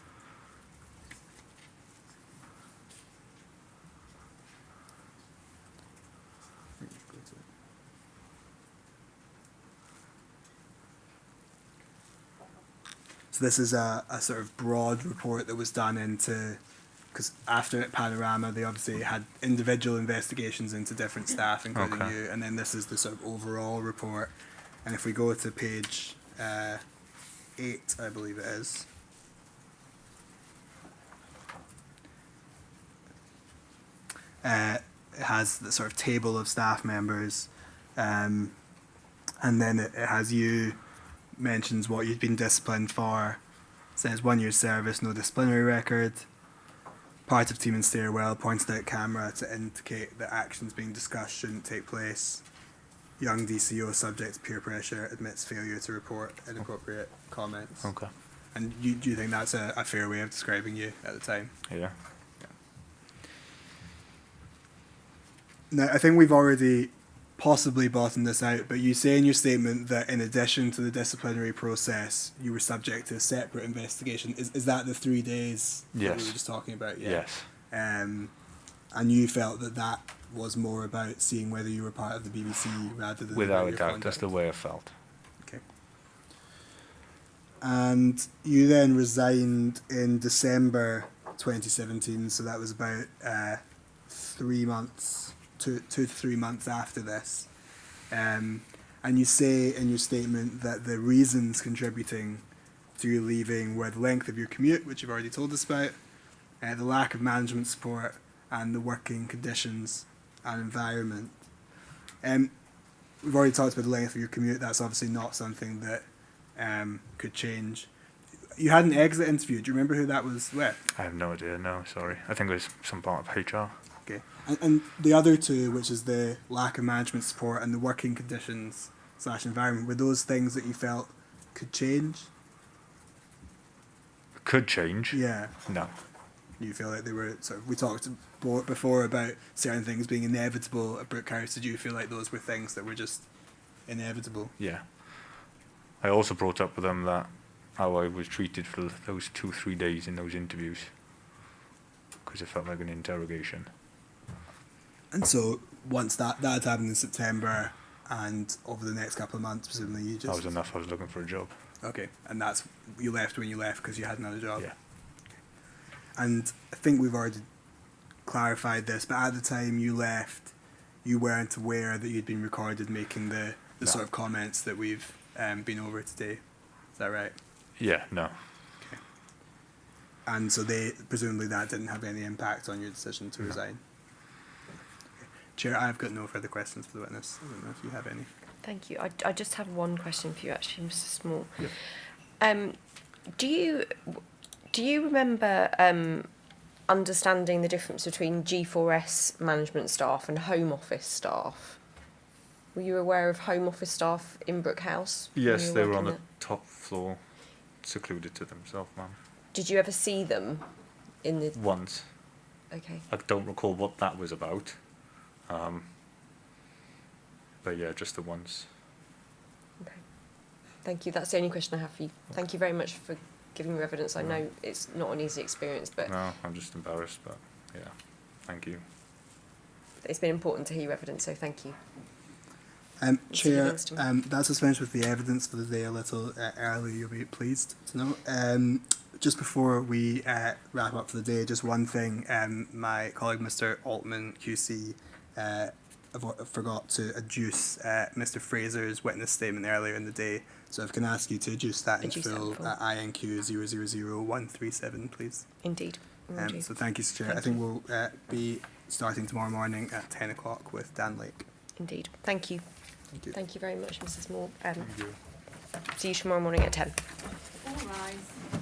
B: So this is a sort of broad report that was done into, because after at Panorama they obviously had individual investigations into different staff, including
D: Okay.
B: you, and then this is the sort of overall report. And if we go to page 8, I believe it is. It has the sort of table of staff members, and then it has you, mentions what you'd been disciplined for, says 1 year's service, no disciplinary record, part of team in stairwell, points out camera to indicate that actions being discussed shouldn't take place, young DCO subject to peer pressure, admits failure to report inappropriate comments.
D: Okay.
B: And do you think that's a fair way of describing you at the time?
D: Yeah.
B: Now, I think we've already possibly bottomed this out, but you say in your statement that in addition to the disciplinary process, you were subject to a separate investigation. Is that the 3 days that
D: Yes.
B: we were just talking about? Yeah.
D: Yes.
B: And you felt that that was more about seeing whether you were part of the BBC rather than
D: Without
B: about
D: a
B: your
D: doubt,
B: conduct.
D: that's the way I felt.
B: Okay. And you then resigned in December 2017, so that was about 3 months, 2 to 3 months after this. And you say in your statement that the reasons contributing to you leaving were the length of your commute, which you've already told us about, the lack of management support, and the working conditions and environment. We've already talked about the length of your commute. That's obviously not something that could change. You had an exit interview. Do you remember who that was with?
D: I have no idea, no, sorry. I think it was some part of HR.
B: Okay. And the other two, which is the lack of management support and the working conditions / environment, were those things that you felt could change?
D: Could change?
B: Yeah.
D: No.
B: You feel like they were sort of, we talked before about certain things being inevitable at Brook House. Did you feel like those were things that were just inevitable?
D: Yeah. I also brought up with them that how I was treated for those 2-3 days in those interviews, because it felt like an interrogation.
B: And so once that had happened in September, and over the next couple of months, presumably you just...
D: That was enough. I was looking for a job.
B: Okay, and that's, you left when you left because you had another job?
D: Yeah.
B: And I think we've already clarified this, but at the time you left, you weren't aware that you'd been recorded making the
D: No.
B: sort of comments that we've been over today. Is that right?
D: Yeah, no.
B: Okay. And so presumably that didn't have any impact on your decision to resign? Okay. Chair, I've got no further questions for the witness. I don't know if you have any.
A: Thank you. I just have one question for you, actually, Mr. Small.
B: Yeah.
A: Do you remember understanding the difference between G4S management staff and Home Office staff? Were you aware of Home Office staff in Brook House? when
D: Yes,
A: you
D: they were on
A: working
D: the top floor, secluded to themselves, ma'am.
A: Did you ever see them in the...
D: Once.
A: Okay.
D: I don't recall what that was about. But yeah, just the once.
A: Okay. Thank you. That's the only question I have for you. Thank you very much for giving your evidence. I know it's not an easy experience, but
D: No, I'm just embarrassed, but yeah, thank you.
A: it's been important to hear your evidence, so thank you.
B: Chair,
A: Livingston.
B: that's us finished with the evidence for the day a little early, you'll be pleased to know. Just before we wrap up for the day, just one thing. My colleague, Mr. Altman, QC, forgot to adduce Mr. Fraser's witness statement earlier in the day. So if I can ask you to adduce that in
A: Adduce that in
B: full
A: full.
B: at INQ 000137, please.
A: Indeed. Will do.
B: So thank you, Chair.
A: Thank
B: I think
A: you.
B: we'll be starting tomorrow morning at 10 o'clock with Dan Lake.
A: Indeed. Thank you.
B: Thank you.
A: Thank you very much, Mrs. Moore.
D: Thank you.
A: See you tomorrow morning at 10.
C: All rise.